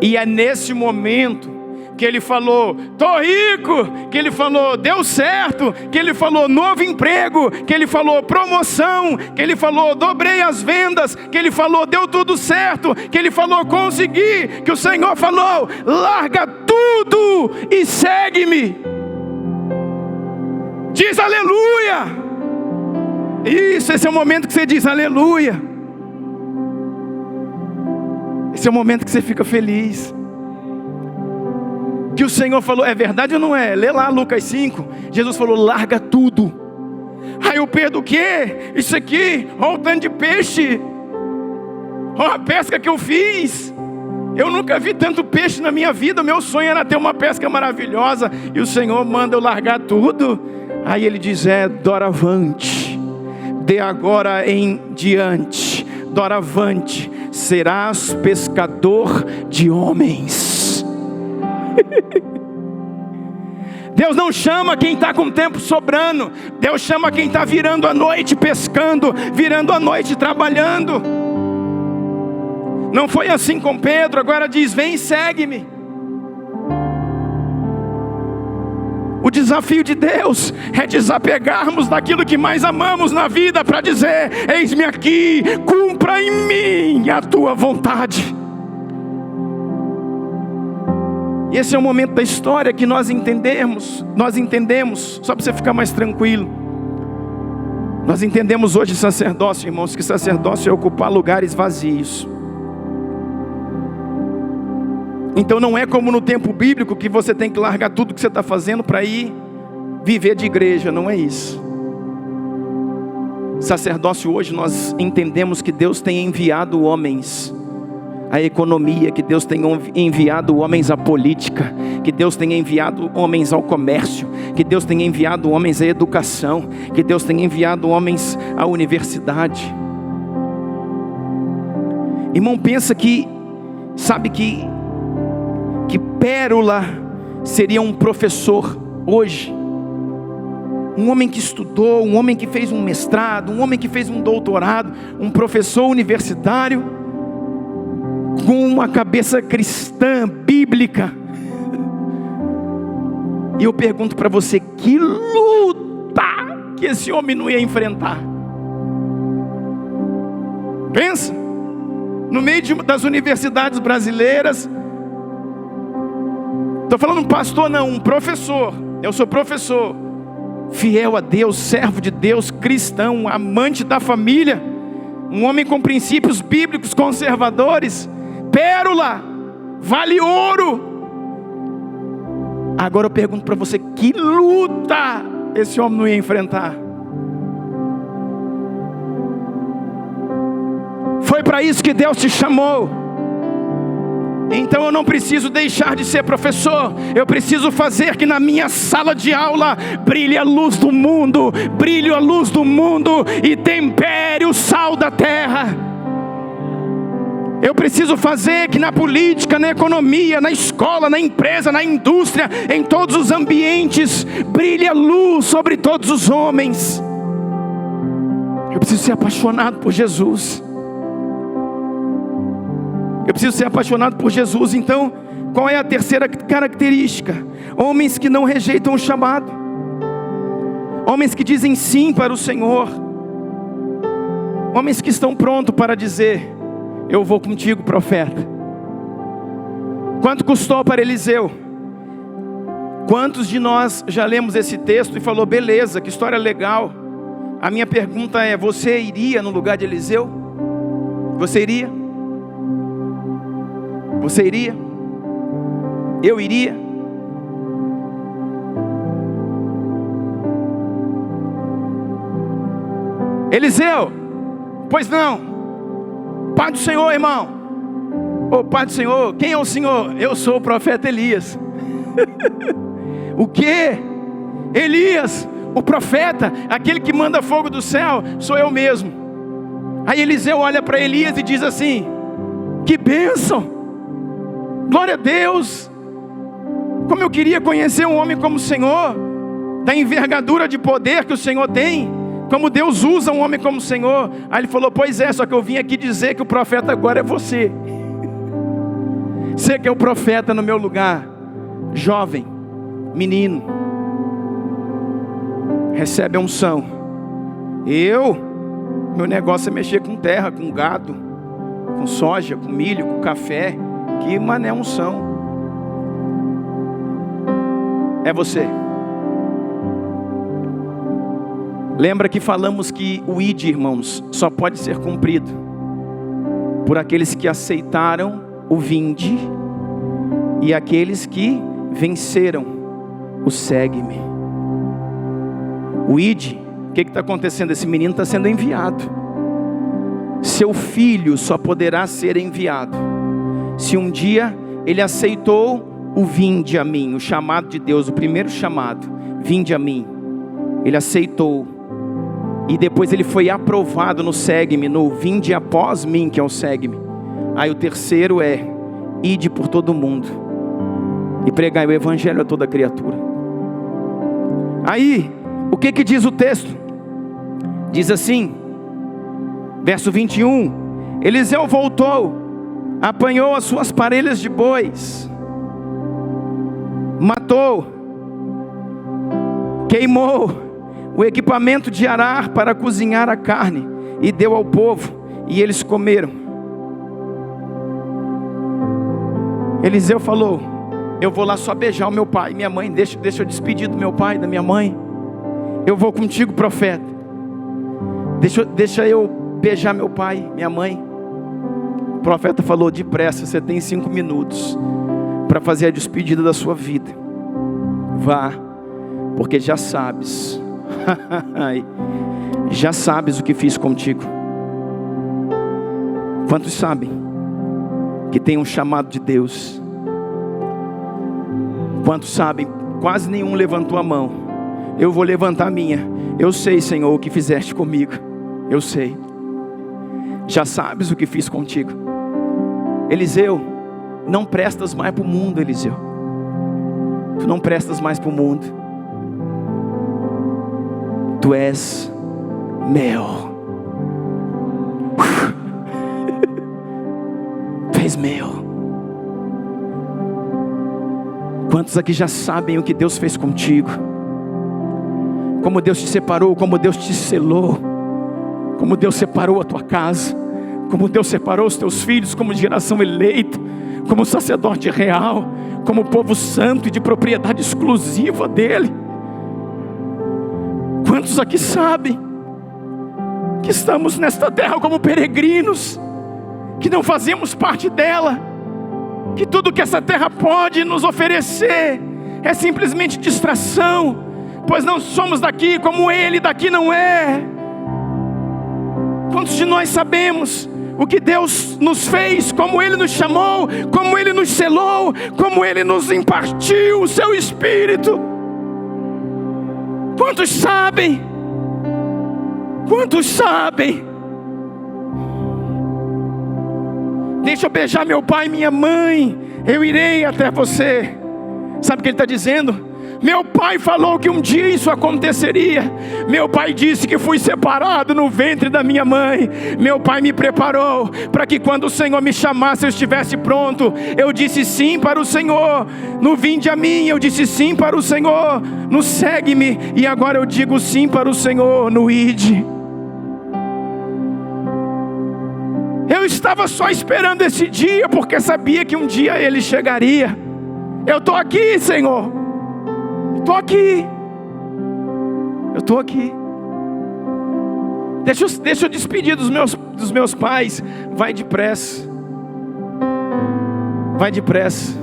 E é nesse momento que ele falou, tô rico, que ele falou, deu certo, que ele falou, novo emprego, que ele falou, promoção, que ele falou, dobrei as vendas, que ele falou, deu tudo certo, que ele falou, consegui, que o Senhor falou, larga tudo e segue-me. Diz aleluia. Isso, esse é o momento que você diz aleluia. Esse é o momento que você fica feliz. Que o Senhor falou, é verdade ou não é? Lê lá Lucas 5. Jesus falou, larga tudo. Aí o Pedro, o quê? Isso aqui, olha o tanto de peixe. Olha a pesca que eu fiz. Eu nunca vi tanto peixe na minha vida. Meu sonho era ter uma pesca maravilhosa. E o Senhor manda eu largar tudo. Aí ele diz, doravante, de agora em diante, doravante, serás pescador de homens. Deus não chama quem está com tempo sobrando. Deus chama quem está virando a noite pescando, virando a noite trabalhando. Não foi assim com Pedro, agora diz, vem e segue-me. O desafio de Deus é desapegarmos daquilo que mais amamos na vida para dizer, eis-me aqui, cumpra em mim a tua vontade. E esse é o momento da história que nós entendemos, só para você ficar mais tranquilo. Nós entendemos hoje sacerdócio, irmãos, que sacerdócio é ocupar lugares vazios. Então não é como no tempo bíblico que você tem que largar tudo que você está fazendo para ir viver de igreja, não é isso. Sacerdócio hoje nós entendemos que Deus tem enviado homens à economia, que Deus tem enviado homens à política, que Deus tem enviado homens ao comércio, que Deus tem enviado homens à educação, que Deus tem enviado homens à universidade. Irmão, pensa que, sabe que Pérola seria um professor hoje, um homem que estudou, um homem que fez um mestrado, um homem que fez um doutorado, um professor universitário, com uma cabeça cristã, bíblica. E eu pergunto para você, que luta que esse homem não ia enfrentar? Pensa, no meio das universidades brasileiras. Estou falando um pastor não, um professor. Eu sou professor, fiel a Deus, servo de Deus, cristão, amante da família, um homem com princípios bíblicos conservadores. Pérola, vale ouro. Agora eu pergunto para você, que luta esse homem não ia enfrentar? Foi para isso que Deus te chamou. Então eu não preciso deixar de ser professor. Eu preciso fazer que na minha sala de aula brilhe a luz do mundo, brilhe a luz do mundo e tempere o sal da terra. Eu preciso fazer que na política, na economia, na escola, na empresa, na indústria, em todos os ambientes, brilhe a luz sobre todos os homens. Eu preciso ser apaixonado por Jesus. Eu preciso ser apaixonado por Jesus. Então, qual é a terceira característica? Homens que não rejeitam o chamado. Homens que dizem sim para o Senhor. Homens que estão prontos para dizer, eu vou contigo, profeta. Quanto custou para Eliseu? Quantos de nós já lemos esse texto e falou, beleza, que história legal. A minha pergunta é: você iria no lugar de Eliseu? Você iria? Você iria? Eu iria? Eliseu, pois não. Pai do Senhor, irmão. Ô Pai do Senhor, quem é o Senhor? Eu sou o profeta Elias. O quê? Elias, o profeta, aquele que manda fogo do céu, sou eu mesmo. Aí Eliseu olha para Elias e diz assim: que bênção, glória a Deus. Como eu queria conhecer um homem como o Senhor, da envergadura de poder que o Senhor tem, como Deus usa um homem como o Senhor. Aí ele falou: pois é, só que eu vim aqui dizer que o profeta agora é você. Você que é o profeta no meu lugar. Jovem, menino, recebe a unção. Meu negócio é mexer com terra, com gado, com soja, com milho, com café. Que mané unção. É você. Lembra que falamos que o ID, irmãos, só pode ser cumprido por aqueles que aceitaram o vinde e aqueles que venceram o segue-me. O ID, o que está acontecendo? Esse menino está sendo enviado. Seu filho só poderá ser enviado se um dia ele aceitou o vinde a mim, o chamado de Deus, o primeiro chamado, vinde a mim. Ele aceitou. E depois ele foi aprovado no segue-me, no vinde após mim, que é o segue-me. Aí o terceiro é: ide por todo mundo e pregai o evangelho a toda criatura. Aí, o que diz o texto? Diz assim, verso 21: Eliseu voltou, apanhou as suas parelhas de bois, matou, queimou o equipamento de arar para cozinhar a carne e deu ao povo, e eles comeram. Eliseu falou: eu vou lá só beijar o meu pai e minha mãe, deixa eu despedir do meu pai e da minha mãe. Eu vou contigo, profeta. Deixa eu beijar meu pai, minha mãe. O profeta falou: depressa, você tem 5 minutos para fazer a despedida da sua vida. Vá, porque já sabes já sabes o que fiz contigo. Quantos sabem que tem um chamado de Deus? Quantos sabem? Quase nenhum levantou a mão. Eu vou levantar a minha. Eu sei, Senhor, o que fizeste comigo. Eu sei. Já sabes o que fiz contigo. Eliseu, não prestas mais para o mundo, Eliseu. Tu não prestas mais para o mundo. Tu és meu. Tu és meu. Quantos aqui já sabem o que Deus fez contigo? Como Deus te separou, como Deus te selou, como Deus separou a tua casa, como Deus separou os teus filhos como geração eleita, como sacerdote real, como povo santo e de propriedade exclusiva dele. Quantos aqui sabem que estamos nesta terra como peregrinos, que não fazemos parte dela, que tudo que essa terra pode nos oferecer é simplesmente distração, pois não somos daqui, como ele daqui não é? Quantos de nós sabemos o que Deus nos fez, como ele nos chamou, como ele nos selou, como ele nos impartiu o seu Espírito? Quantos sabem? Quantos sabem? Deixa eu beijar meu pai e minha mãe, eu irei até você. Sabe o que ele está dizendo? Meu pai falou que um dia isso aconteceria. Meu pai disse que fui separado no ventre da minha mãe. Meu pai me preparou para que quando o Senhor me chamasse eu estivesse pronto. Eu disse sim para o Senhor no vinde a mim, eu disse sim para o Senhor no segue-me, e agora eu digo sim para o Senhor no ide. Eu estava só esperando esse dia, porque sabia que um dia ele chegaria. Eu estou aqui, Senhor. Estou aqui. Eu estou aqui. Deixa eu despedir dos meus pais. Vai depressa. Vai depressa.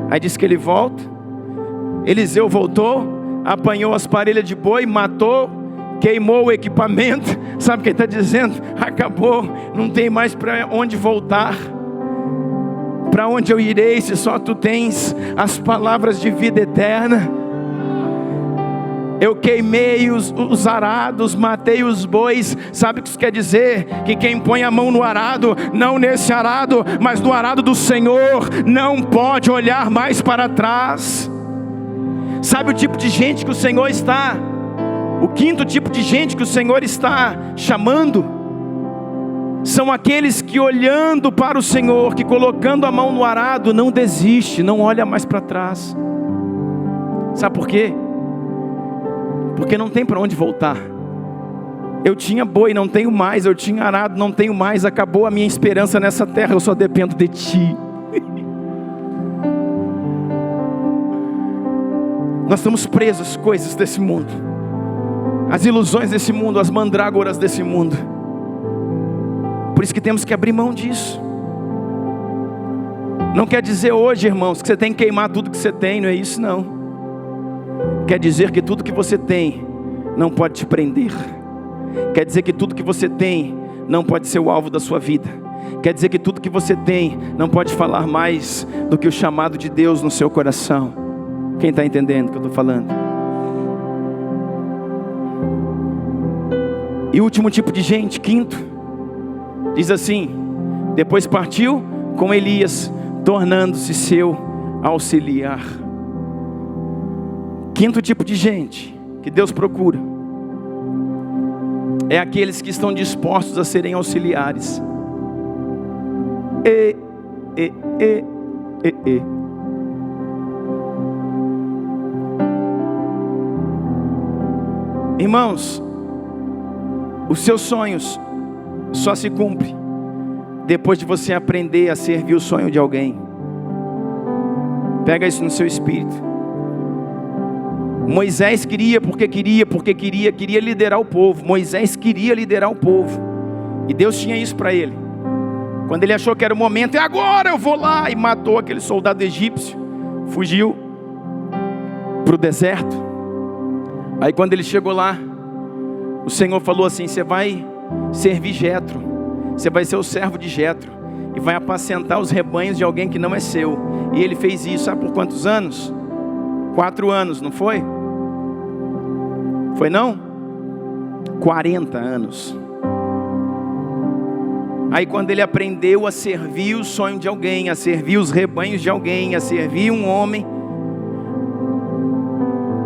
Aí diz que ele volta. Eliseu voltou, apanhou as parelhas de boi, matou, queimou o equipamento. Sabe o que ele está dizendo? Acabou, não tem mais para onde voltar. Para onde eu irei se só tu tens as palavras de vida eterna? Eu queimei os arados, matei os bois. Sabe o que isso quer dizer? Que quem põe a mão no arado, não nesse arado, mas no arado do Senhor, não pode olhar mais para trás. Sabe o tipo de gente que o Senhor está, o quinto tipo de gente que o Senhor está chamando? São aqueles que olhando para o Senhor, que colocando a mão no arado, não desiste, não olha mais para trás. Sabe por quê? Porque não tem para onde voltar. Eu tinha boi, não tenho mais. Eu tinha arado, não tenho mais. Acabou a minha esperança nessa terra, eu só dependo de Ti. Nós estamos presos às coisas desse mundo, as ilusões desse mundo, as mandrágoras desse mundo. Por isso que temos que abrir mão disso. Não quer dizer hoje, irmãos, que você tem que queimar tudo que você tem. Não é isso não. Quer dizer que tudo que você tem não pode te prender. Quer dizer que tudo que você tem não pode ser o alvo da sua vida. Quer dizer que tudo que você tem não pode falar mais do que o chamado de Deus no seu coração. Quem está entendendo o que eu estou falando? E o último tipo de gente, quinto, diz assim: depois partiu com Elias, tornando-se seu auxiliar. Quinto tipo de gente que Deus procura é aqueles que estão dispostos a serem auxiliares. Irmãos, os seus sonhos só se cumprem depois de você aprender a servir o sonho de alguém. Pega isso no seu espírito. Moisés queria liderar o povo. Moisés queria liderar o povo. E Deus tinha isso para ele. Quando ele achou que era o momento, e agora eu vou lá, e matou aquele soldado egípcio, fugiu para o deserto. Aí quando ele chegou lá, o Senhor falou assim: você vai servir Jetro, você vai ser o servo de Jetro, e vai apacentar os rebanhos de alguém que não é seu. E ele fez isso, sabe por quantos anos? 4 anos, não foi? Foi não? 40 anos. Aí quando ele aprendeu a servir o sonho de alguém, a servir os rebanhos de alguém, a servir um homem,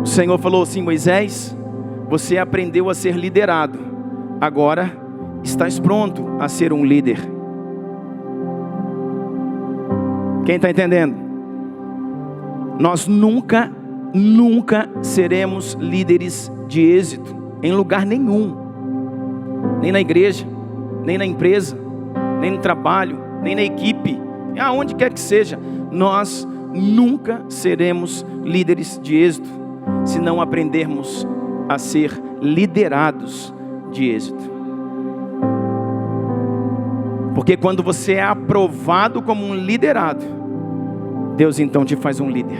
o Senhor falou assim: Moisés, você aprendeu a ser liderado, agora estás pronto a ser um líder. Quem está entendendo? Nós nunca seremos líderes de êxito em lugar nenhum, nem na igreja, nem na empresa, nem no trabalho, nem na equipe, aonde quer que seja. Nós nunca seremos líderes de êxito se não aprendermos a ser liderados de êxito. Porque quando você é aprovado como um liderado, Deus então te faz um líder.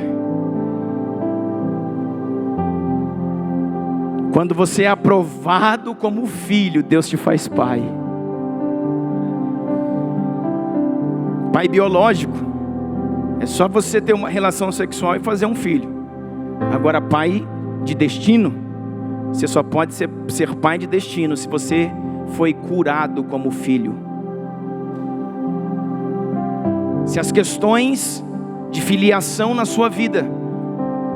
Quando você é aprovado como filho, Deus te faz pai. Pai biológico é só você ter uma relação sexual e fazer um filho. Agora, pai de destino, você só pode ser pai de destino se você foi curado como filho. Se as questões de filiação na sua vida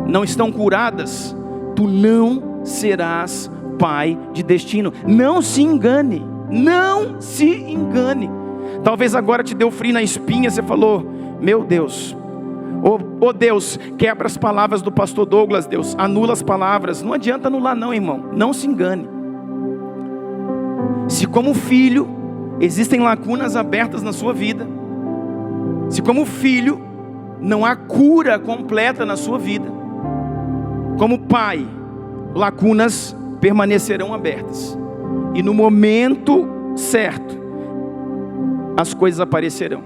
não estão curadas, tu não serás pai de destino. Não se engane, não se engane. Talvez agora te deu frio na espinha, você falou: meu Deus, oh Deus, quebra as palavras do pastor Douglas, Deus, anula as palavras. Não adianta anular não, irmão, não se engane. Se como filho existem lacunas abertas na sua vida, se como filho não há cura completa na sua vida, como pai, lacunas permanecerão abertas. E no momento certo, as coisas aparecerão.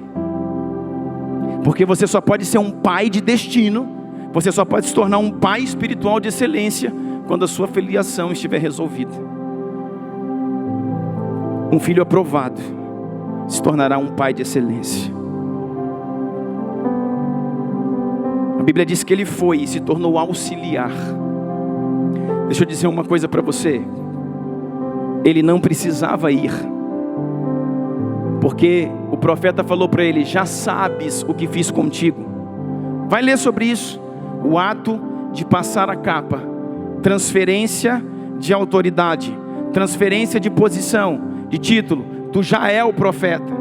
Porque você só pode ser um pai de destino, você só pode se tornar um pai espiritual de excelência quando a sua filiação estiver resolvida. Um filho aprovado se tornará um pai de excelência. A Bíblia diz que ele foi e se tornou auxiliar. Deixa eu dizer uma coisa para você. Ele não precisava ir, porque o profeta falou para ele: já sabes o que fiz contigo. Vai ler sobre isso. O ato de passar a capa, transferência de autoridade, transferência de posição, de título. Tu já é o profeta.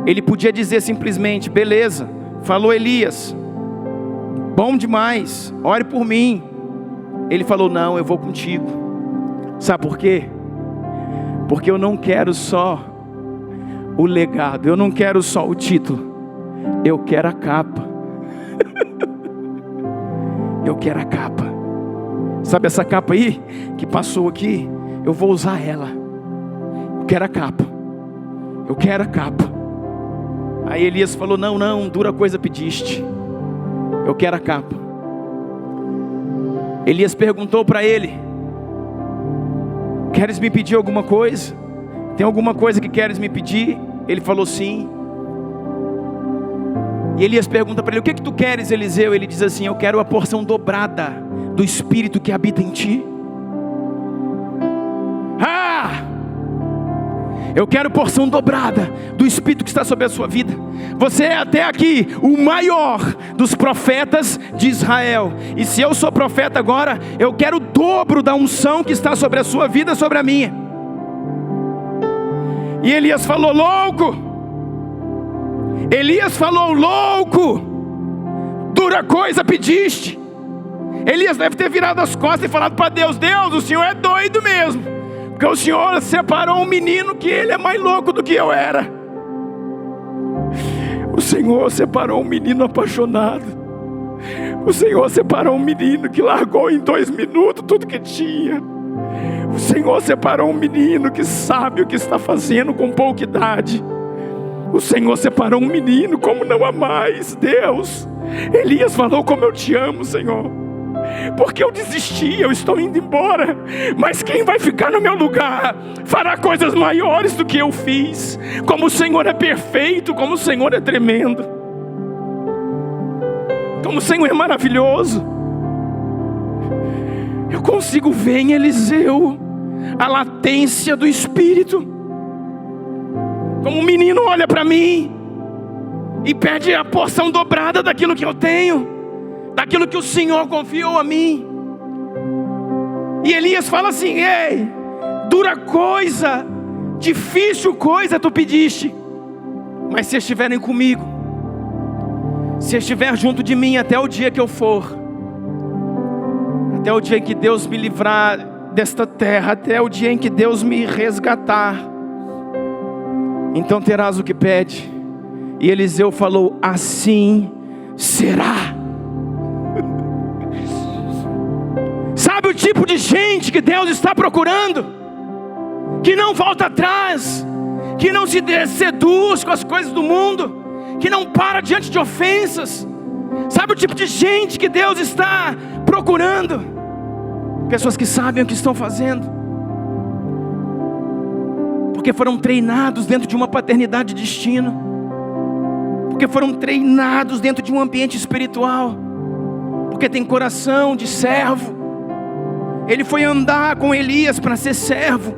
Ele podia dizer simplesmente: beleza, falou Elias, bom demais, ore por mim. Ele falou: não, eu vou contigo. Sabe por quê? Porque eu não quero só o legado, eu não quero só o título, eu quero a capa. Eu quero a capa. Sabe essa capa aí que passou aqui? Eu vou usar ela. Eu quero a capa. Eu quero a capa. Aí Elias falou: não, dura coisa pediste. Eu quero a capa. Elias perguntou para ele: queres me pedir alguma coisa? Tem alguma coisa que queres me pedir? Ele falou sim. E Elias pergunta para ele: o que tu queres, Eliseu? Ele diz assim: eu quero a porção dobrada do Espírito que habita em ti. Eu quero porção dobrada do Espírito que está sobre a sua vida. Você é até aqui o maior dos profetas de Israel. E se eu sou profeta agora, eu quero o dobro da unção que está sobre a sua vida, sobre a minha. E Elias falou: louco. Elias falou: louco. Dura coisa pediste. Elias deve ter virado as costas e falado para Deus: Deus, o Senhor é doido mesmo, porque o Senhor separou um menino que ele é mais louco do que eu era. O Senhor separou um menino apaixonado. O Senhor separou um menino que largou em 2 minutos tudo que tinha. O Senhor separou um menino que sabe o que está fazendo com pouca idade. O Senhor separou um menino como não há mais. Deus, Elias falou: como eu te amo, Senhor, porque eu desisti, eu estou indo embora, mas quem vai ficar no meu lugar fará coisas maiores do que eu fiz. Como o Senhor é perfeito, como o Senhor é tremendo, como o Senhor é maravilhoso. Eu consigo ver em Eliseu a latência do Espírito. Como um menino olha para mim e pede a porção dobrada daquilo que eu tenho, daquilo que o Senhor confiou a mim. E Elias fala assim: ei, dura coisa, difícil coisa tu pediste, mas se estiverem comigo, se estiver junto de mim até o dia que eu for, até o dia em que Deus me livrar desta terra, até o dia em que Deus me resgatar, então terás o que pede. E Eliseu falou: assim será. Sabe o tipo de gente que Deus está procurando? Que não volta atrás, que não se seduz com as coisas do mundo, que não para diante de ofensas. Sabe o tipo de gente que Deus está procurando? Pessoas que sabem o que estão fazendo, porque foram treinados dentro de uma paternidade de destino, porque foram treinados dentro de um ambiente espiritual, porque tem coração de servo. Ele foi andar com Elias para ser servo.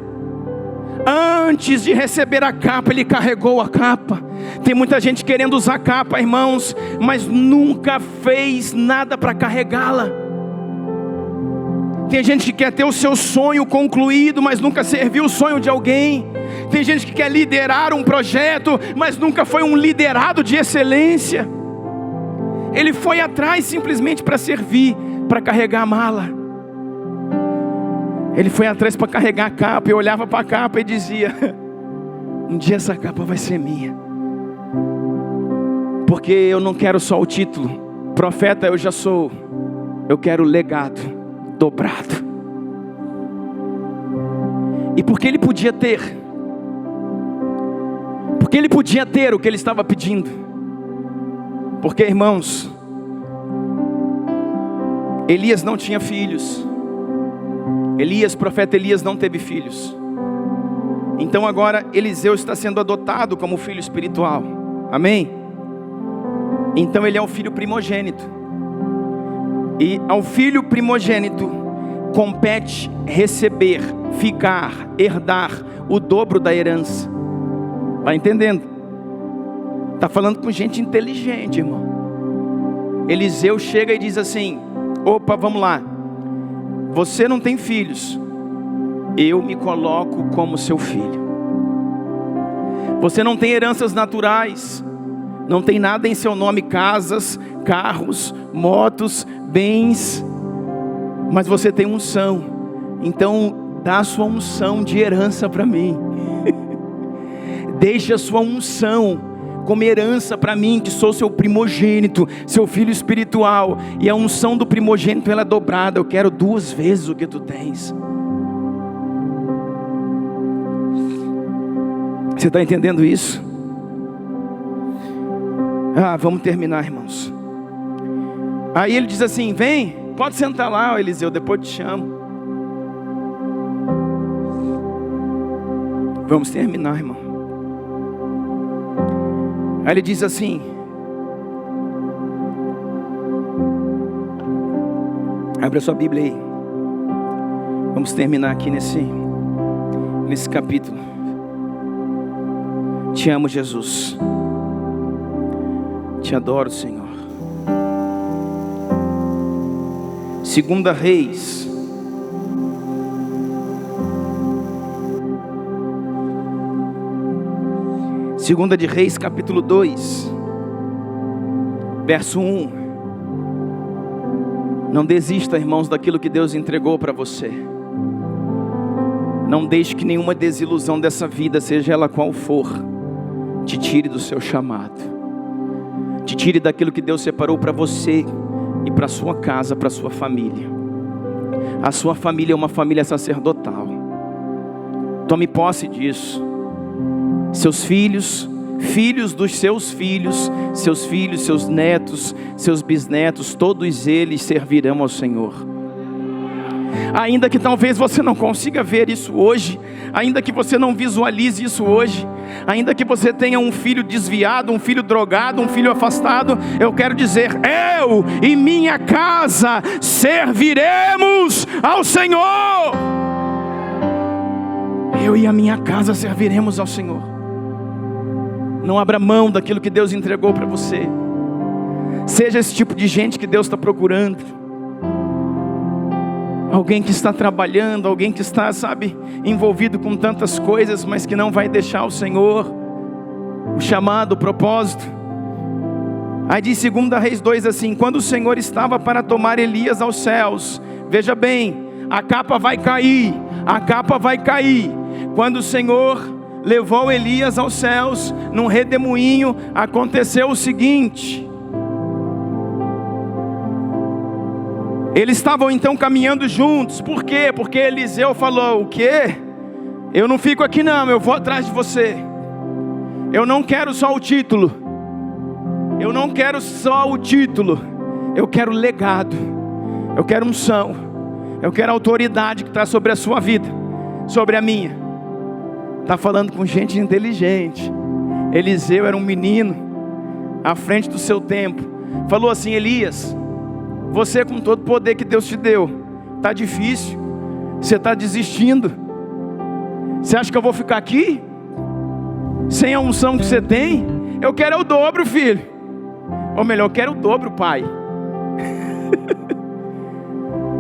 Antes de receber a capa, ele carregou a capa. Tem muita gente querendo usar a capa, irmãos, mas nunca fez nada para carregá-la. Tem gente que quer ter o seu sonho concluído, mas nunca serviu o sonho de alguém. Tem gente que quer liderar um projeto, mas nunca foi um liderado de excelência. Ele foi atrás simplesmente para servir, para carregar a mala. Ele foi atrás para carregar a capa. Eu olhava para a capa e dizia: um dia essa capa vai ser minha. Porque eu não quero só o título. Profeta eu já sou. Eu quero o legado dobrado. E porque ele podia ter, porque ele podia ter o que ele estava pedindo. Porque, irmãos, Elias não tinha filhos. Profeta Elias não teve filhos. Então agora Eliseu está sendo adotado como filho espiritual. Amém? Então ele é o filho primogênito. E ao filho primogênito compete receber, ficar, herdar o dobro da herança. Vai entendendo? Está falando com gente inteligente, irmão. Eliseu chega e diz assim: opa, vamos lá. Você não tem filhos, eu me coloco como seu filho. Você não tem heranças naturais, não tem nada em seu nome, casas, carros, motos, bens, mas você tem unção. Então dá a sua unção de herança para mim. Deixa a sua unção como herança para mim, que sou seu primogênito, seu filho espiritual. E a unção do primogênito, ela é dobrada. Eu quero 2 vezes o que tu tens. Você está entendendo isso? Vamos terminar, irmãos. Aí ele diz assim: vem, pode sentar lá, Eliseu, depois te chamo. Vamos terminar, irmão. Aí ele diz assim: abre a sua Bíblia aí. Vamos terminar aqui nesse capítulo. Te amo, Jesus. Te adoro, Senhor. 2 Reis, Segunda de Reis, capítulo 2, verso 1. Não desista, irmãos, daquilo que Deus entregou para você. Não deixe que nenhuma desilusão dessa vida, seja ela qual for, te tire do seu chamado. Te tire daquilo que Deus separou para você e para sua casa, para sua família. A sua família é uma família sacerdotal. Tome posse disso. Seus filhos, filhos dos seus filhos, seus netos, seus bisnetos, todos eles servirão ao Senhor. Ainda que talvez você não consiga ver isso hoje, ainda que você não visualize isso hoje, ainda que você tenha um filho desviado, um filho drogado, um filho afastado, eu quero dizer: eu e minha casa serviremos ao Senhor. Eu e a minha casa serviremos ao Senhor. Não abra mão daquilo que Deus entregou para você. Seja esse tipo de gente que Deus está procurando. Alguém que está trabalhando, alguém que está, envolvido com tantas coisas, mas que não vai deixar o Senhor, o chamado, o propósito. Aí diz 2 Reis 2 assim: quando o Senhor estava para tomar Elias aos céus, veja bem, a capa vai cair. Quando o Senhor levou Elias aos céus, num redemoinho, aconteceu o seguinte: eles estavam então caminhando juntos. Por quê? Porque Eliseu falou: o quê? Eu não fico aqui não, eu vou atrás de você. Eu não quero só o título. Eu quero legado. Eu quero unção. Eu quero autoridade que está sobre a sua vida, sobre a minha. Está falando com gente inteligente. Eliseu era um menino à frente do seu tempo. Falou assim: Elias, você, com todo o poder que Deus te deu, está difícil, você está desistindo. Você acha que eu vou ficar aqui sem a unção que você tem? Eu quero o dobro, filho. Ou melhor, eu quero o dobro, pai.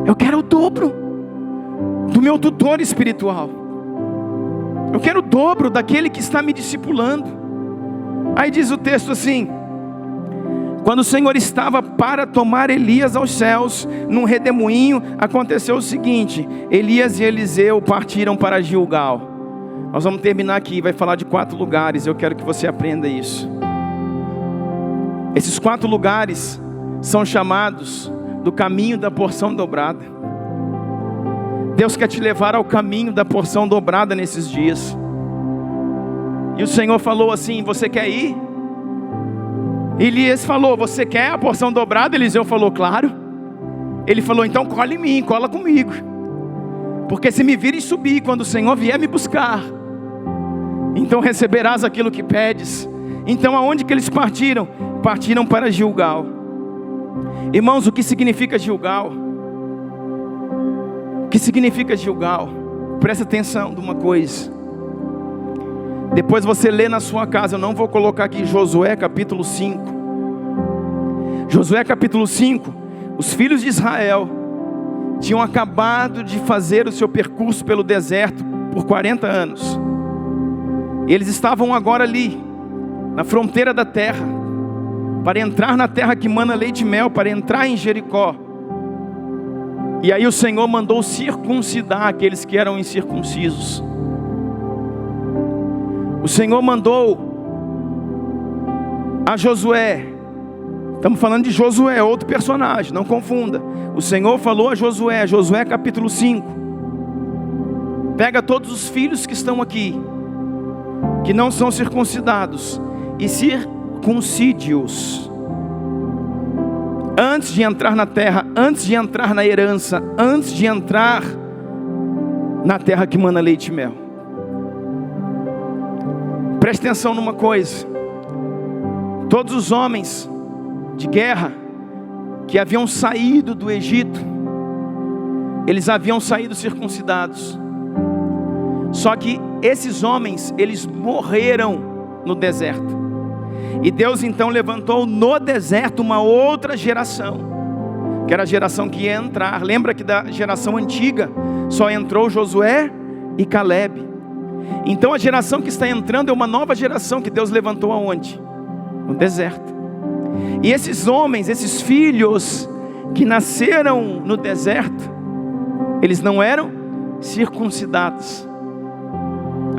Eu quero o dobro do meu tutor espiritual. Eu quero o dobro daquele que está me discipulando. Aí diz o texto assim: quando o Senhor estava para tomar Elias aos céus, num redemoinho, aconteceu o seguinte: Elias e Eliseu partiram para Gilgal. Nós vamos terminar aqui, vai falar de 4 lugares, eu quero que você aprenda isso. Esses 4 lugares são chamados do caminho da porção dobrada. Deus quer te levar ao caminho da porção dobrada nesses dias. E o Senhor falou assim: você quer ir? Elias falou: você quer a porção dobrada? Eliseu falou: claro. Ele falou: então cola em mim, cola comigo, porque se me virem subir, quando o Senhor vier me buscar, então receberás aquilo que pedes. Então aonde que eles partiram? Partiram para Gilgal. Irmãos, o que significa Gilgal? O que significa Gilgal? Presta atenção de uma coisa. Depois você lê na sua casa, eu não vou colocar aqui, Josué capítulo 5. Josué capítulo 5, os filhos de Israel tinham acabado de fazer o seu percurso pelo deserto por 40 anos. Eles estavam agora ali, na fronteira da terra, para entrar na terra que mana leite e mel, para entrar em Jericó. E aí o Senhor mandou circuncidar aqueles que eram incircuncisos. O Senhor mandou a Josué, estamos falando de Josué, outro personagem, não confunda. O Senhor falou a Josué, Josué capítulo 5: pega todos os filhos que estão aqui, que não são circuncidados, e circuncide-os, antes de entrar na terra, antes de entrar na herança, antes de entrar na terra que mana leite e mel. Preste atenção numa coisa: todos os homens de guerra que haviam saído do Egito, eles haviam saído circuncidados. Só que esses homens, eles morreram no deserto. E Deus então levantou no deserto uma outra geração, que era a geração que ia entrar. Lembra que da geração antiga só entrou Josué e Caleb. Então a geração que está entrando é uma nova geração que Deus levantou aonde? No deserto. E esses homens, esses filhos que nasceram no deserto, eles não eram circuncidados.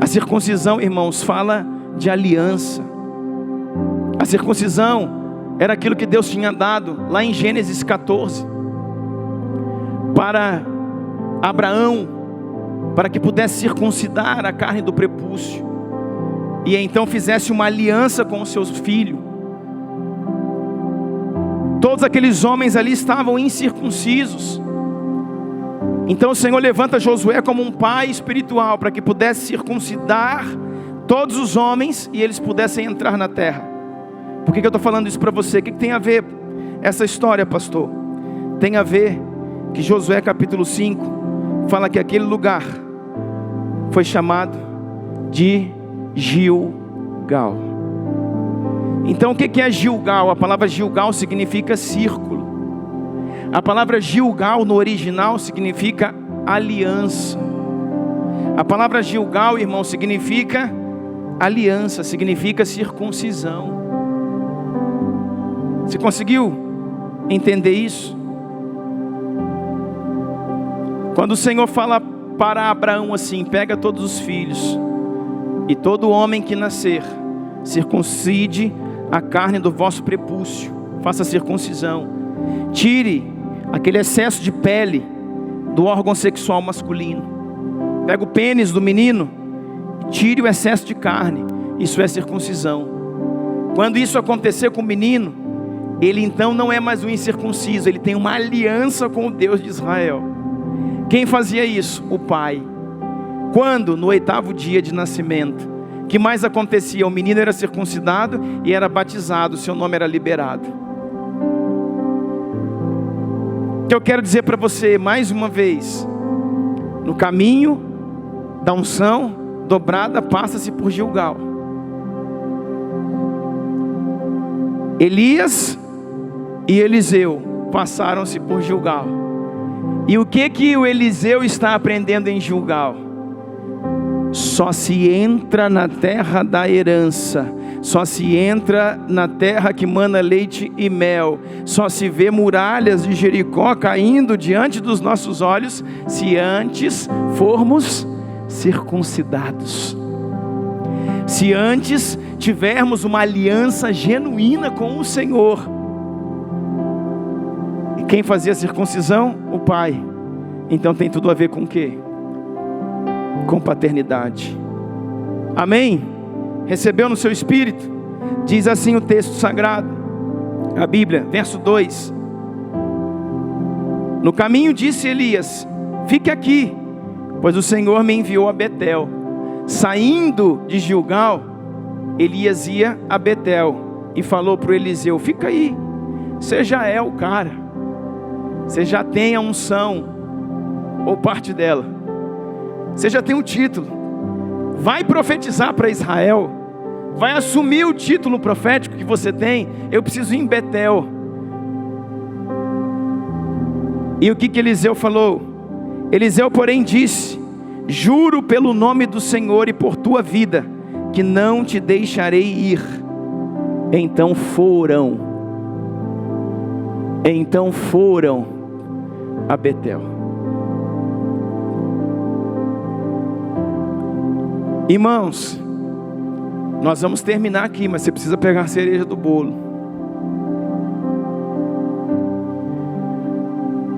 A circuncisão, irmãos, fala de aliança. A circuncisão era aquilo que Deus tinha dado lá em Gênesis 14 para Abraão, para que pudesse circuncidar a carne do prepúcio, e então fizesse uma aliança com o seu filho. Todos aqueles homens ali estavam incircuncisos. Então o Senhor levanta Josué como um pai espiritual, para que pudesse circuncidar todos os homens e eles pudessem entrar na terra. Por que eu estou falando isso para você? O que tem a ver essa história, pastor? Tem a ver que Josué capítulo 5 fala que aquele lugar foi chamado de Gilgal. Então o que é Gilgal? A palavra Gilgal significa círculo. A palavra Gilgal no original significa aliança. A palavra Gilgal, irmão, significa aliança, significa circuncisão. Você conseguiu entender isso? Quando o Senhor fala para Abraão assim: pega todos os filhos e todo homem que nascer, circuncide a carne do vosso prepúcio, faça a circuncisão, tire aquele excesso de pele do órgão sexual masculino, pega o pênis do menino e tire o excesso de carne. Isso é circuncisão. Quando isso acontecer com o menino, ele então não é mais um incircunciso, ele tem uma aliança com o Deus de Israel. Quem fazia isso? O pai. Quando? No 8º dia de nascimento. O que mais acontecia? O menino era circuncidado e era batizado, seu nome era liberado. O que eu quero dizer para você mais uma vez: no caminho da unção dobrada, passa-se por Gilgal. Elias e Eliseu passaram-se por Gilgal. E o que o Eliseu está aprendendo em Gilgal? Só se entra na terra da herança, só se entra na terra que mana leite e mel, só se vê muralhas de Jericó caindo diante dos nossos olhos, se antes formos circuncidados, se antes tivermos uma aliança genuína com o Senhor. E quem fazia a circuncisão? O pai. Então tem tudo a ver com o quê? Com paternidade. Amém? Recebeu no seu espírito? Diz assim o texto sagrado, a Bíblia, verso 2. No caminho disse Elias: fique aqui, pois o Senhor me enviou a Betel. Saindo de Gilgal, Elias ia a Betel e falou para o Eliseu: fica aí, você já é o cara, você já tem a unção, ou parte dela, você já tem um título, vai profetizar para Israel, vai assumir o título profético que você tem. Eu preciso ir em Betel. E o que Eliseu falou? Eliseu, porém, disse: juro pelo nome do Senhor e por tua vida, que não te deixarei ir. Então foram a Betel. Irmãos, nós vamos terminar aqui, mas você precisa pegar a cereja do bolo.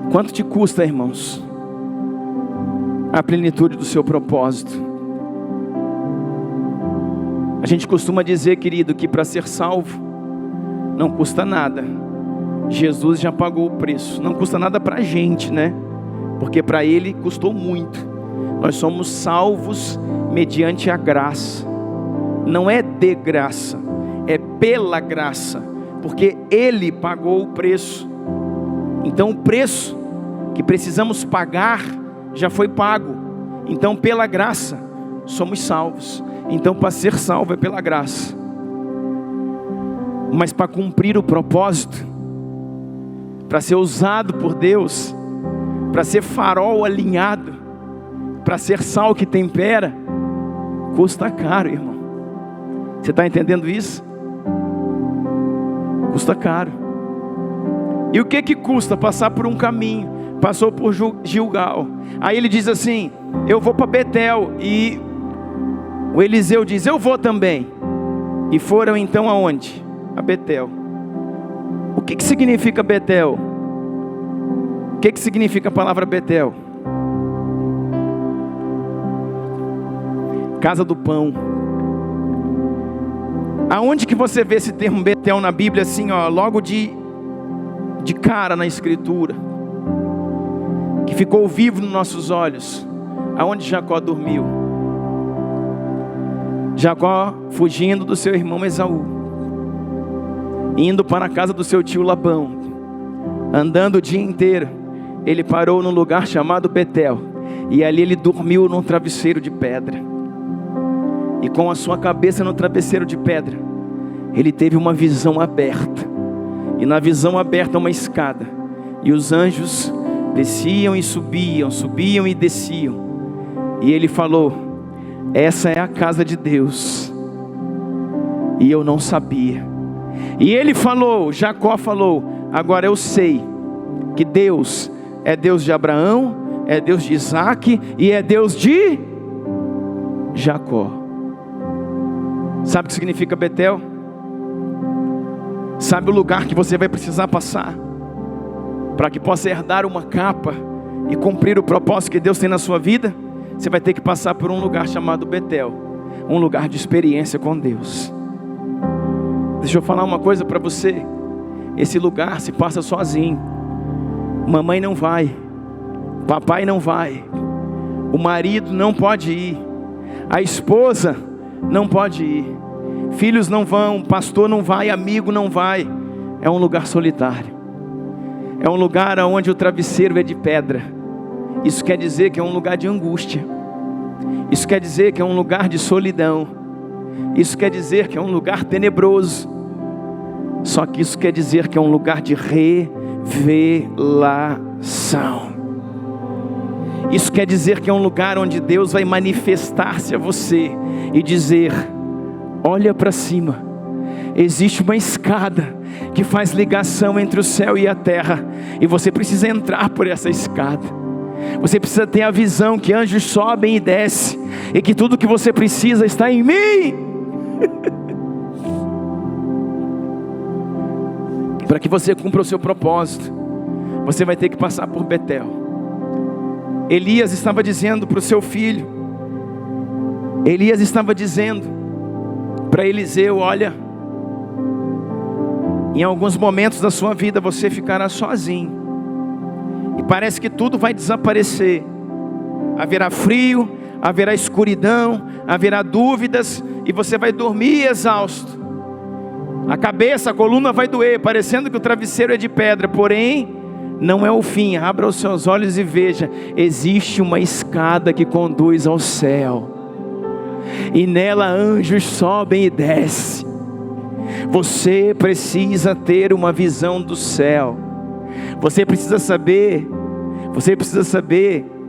Quanto te custa, irmãos, a plenitude do seu propósito? A gente costuma dizer, querido, que para ser salvo não custa nada. Jesus já pagou o preço. Não custa nada para a gente, né? Porque para Ele custou muito. Nós somos salvos mediante a graça. Não é de graça, é pela graça, porque Ele pagou o preço. Então o preço que precisamos pagar já foi pago. Então pela graça somos salvos. Então para ser salvo é pela graça. Mas para cumprir o propósito, para ser usado por Deus, para ser farol alinhado, para ser sal que tempera, custa caro, irmão. Você está entendendo isso? Custa caro. E o que custa passar por um caminho? Passou por Gilgal. Aí ele diz assim: eu vou para Betel. E o Eliseu diz: eu vou também. E foram então aonde? A Betel. O que significa Betel? O que significa a palavra Betel? Casa do pão. Aonde que você vê esse termo Betel na Bíblia assim, ó, logo de cara na Escritura, que ficou vivo nos nossos olhos? Aonde Jacó dormiu? Jacó fugindo do seu irmão Esaú, indo para a casa do seu tio Labão, andando o dia inteiro, ele parou num lugar chamado Betel, e ali ele dormiu num travesseiro de pedra. E com a sua cabeça no travesseiro de pedra, ele teve uma visão aberta. E na visão aberta uma escada. E os anjos desciam e subiam, subiam e desciam. E ele falou: essa é a casa de Deus. E eu não sabia. E ele falou, Jacó falou: agora eu sei que Deus é Deus de Abraão, é Deus de Isaac e é Deus de Jacó. Sabe o que significa Betel? Sabe o lugar que você vai precisar passar para que possa herdar uma capa e cumprir o propósito que Deus tem na sua vida? Você vai ter que passar por um lugar chamado Betel, um lugar de experiência com Deus. Deixa eu falar uma coisa para você: esse lugar se passa sozinho. Mamãe não vai, papai não vai, o marido não pode ir, a esposa não pode ir, filhos não vão, pastor não vai, amigo não vai. É um lugar solitário. É um lugar onde o travesseiro é de pedra. Isso quer dizer que é um lugar de angústia. Isso quer dizer que é um lugar de solidão. Isso quer dizer que é um lugar tenebroso. Só que isso quer dizer que é um lugar de revelação. Isso quer dizer que é um lugar onde Deus vai manifestar-se a você e dizer: olha para cima, existe uma escada que faz ligação entre o céu e a terra, e você precisa entrar por essa escada. Você precisa ter a visão que anjos sobem e descem, e que tudo que você precisa está em mim. Para que você cumpra o seu propósito, você vai ter que passar por Betel. Elias estava dizendo para o seu filho, Elias estava dizendo para Eliseu: olha, em alguns momentos da sua vida você ficará sozinho, e parece que tudo vai desaparecer. Haverá frio, haverá escuridão, haverá dúvidas, e você vai dormir exausto. A cabeça, a coluna vai doer, parecendo que o travesseiro é de pedra, porém, não é o fim. Abra os seus olhos e veja, existe uma escada que conduz ao céu, e nela anjos sobem e descem. Você precisa ter uma visão do céu. Você precisa saber,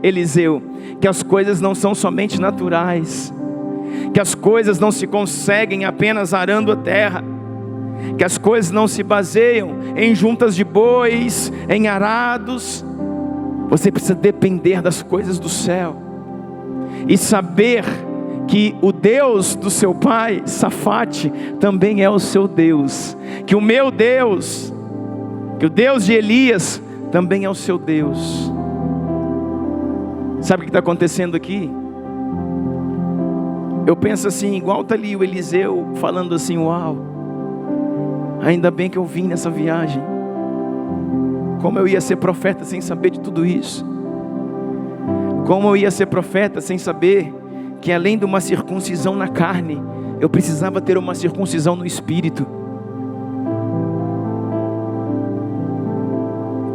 Eliseu, que as coisas não são somente naturais, que as coisas não se conseguem apenas arando a terra, que as coisas não se baseiam em juntas de bois, em arados. Você precisa depender das coisas do céu, e saber que o Deus do seu pai, Safate, também é o seu Deus, que o meu Deus, que o Deus de Elias, também é o seu Deus. Sabe o que está acontecendo aqui? Eu penso assim, igual está ali o Eliseu falando assim: uau, ainda bem que eu vim nessa viagem. Como eu ia ser profeta sem saber de tudo isso? Como eu ia ser profeta sem saber que além de uma circuncisão na carne, eu precisava ter uma circuncisão no espírito?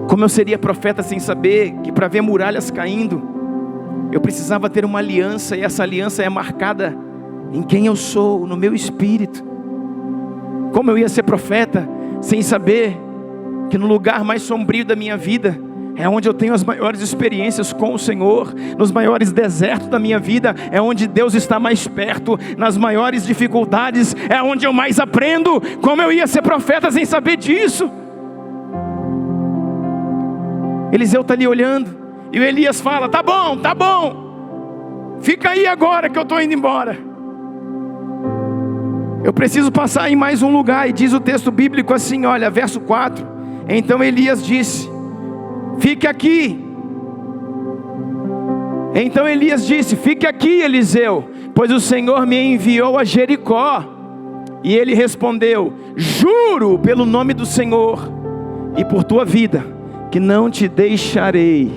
Como eu seria profeta sem saber que para ver muralhas caindo, eu precisava ter uma aliança, e essa aliança é marcada em quem eu sou, no meu espírito? Como eu ia ser profeta sem saber que no lugar mais sombrio da minha vida é onde eu tenho as maiores experiências com o Senhor, nos maiores desertos da minha vida é onde Deus está mais perto, nas maiores dificuldades é onde eu mais aprendo? Como eu ia ser profeta sem saber disso? Eliseu está ali olhando, e o Elias fala: tá bom, fica aí agora que eu estou indo embora. Eu preciso passar em mais um lugar. E diz o texto bíblico assim, olha, verso 4: então Elias disse: fique aqui. Então Elias disse: fique aqui, Eliseu, pois o Senhor me enviou a Jericó. E ele respondeu: juro pelo nome do Senhor e por tua vida, que não te deixarei.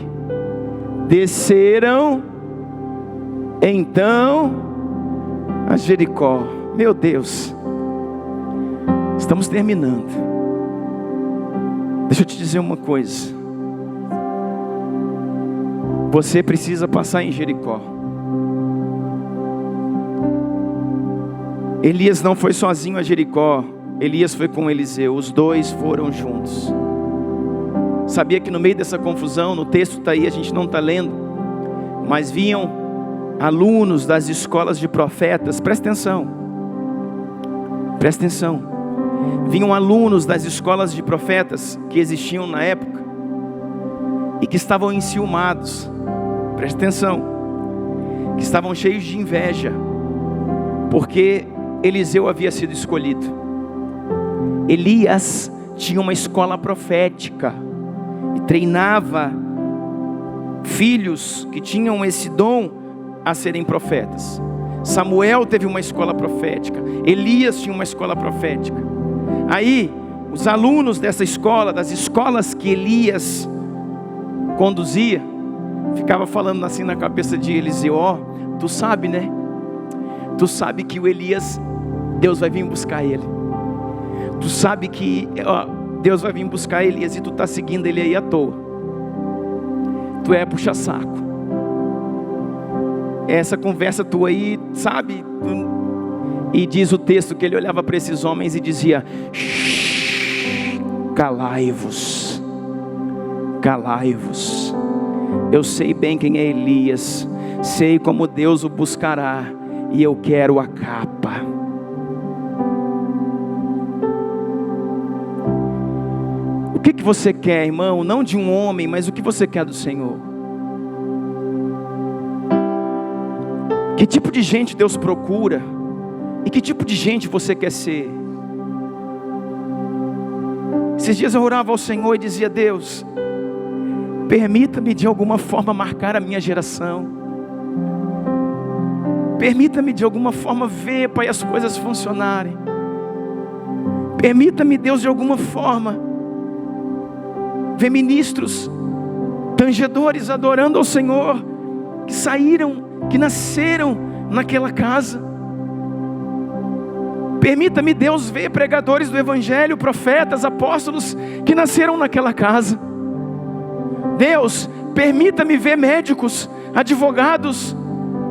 Desceram então a Jericó. Meu Deus, estamos terminando. Deixa eu te dizer uma coisa. Você precisa passar em Jericó. Elias não foi sozinho a Jericó, Elias foi com Eliseu, os dois foram juntos. Sabia que no meio dessa confusão, no texto está aí, a gente não está lendo, mas vinham alunos das escolas de profetas. Presta atenção, vinham alunos das escolas de profetas que existiam na época e que estavam enciumados. Presta atenção, que estavam cheios de inveja, porque Eliseu havia sido escolhido. Elias tinha uma escola profética e treinava filhos que tinham esse dom a serem profetas. Samuel teve uma escola profética, Elias tinha uma escola profética. Aí os alunos dessa escola, das escolas que Elias conduzia, ficava falando assim na cabeça de Eliseu: ó, tu sabe, né? Tu sabe que o Elias, Deus vai vir buscar ele. Tu sabe que Deus vai vir buscar Elias e tu está seguindo ele aí à toa. Tu é puxa-saco. Essa conversa tua aí, sabe? E diz o texto que ele olhava para esses homens e dizia: calai-vos, calai-vos. Eu sei bem quem é Elias, sei como Deus o buscará, e eu quero a capa. O que você quer, irmão? Não de um homem, mas o que você quer do Senhor? Que tipo de gente Deus procura? E que tipo de gente você quer ser? Esses dias eu orava ao Senhor e dizia: Deus, Permita-me de alguma forma marcar a minha geração. Permita-me de alguma forma ver, Pai, as coisas funcionarem. Permita-me, Deus, de alguma forma ver ministros, tangedores adorando ao Senhor, que saíram, que nasceram naquela casa. Permita-me, Deus, ver pregadores do Evangelho, profetas, apóstolos, que nasceram naquela casa. Deus, permita-me ver médicos, advogados,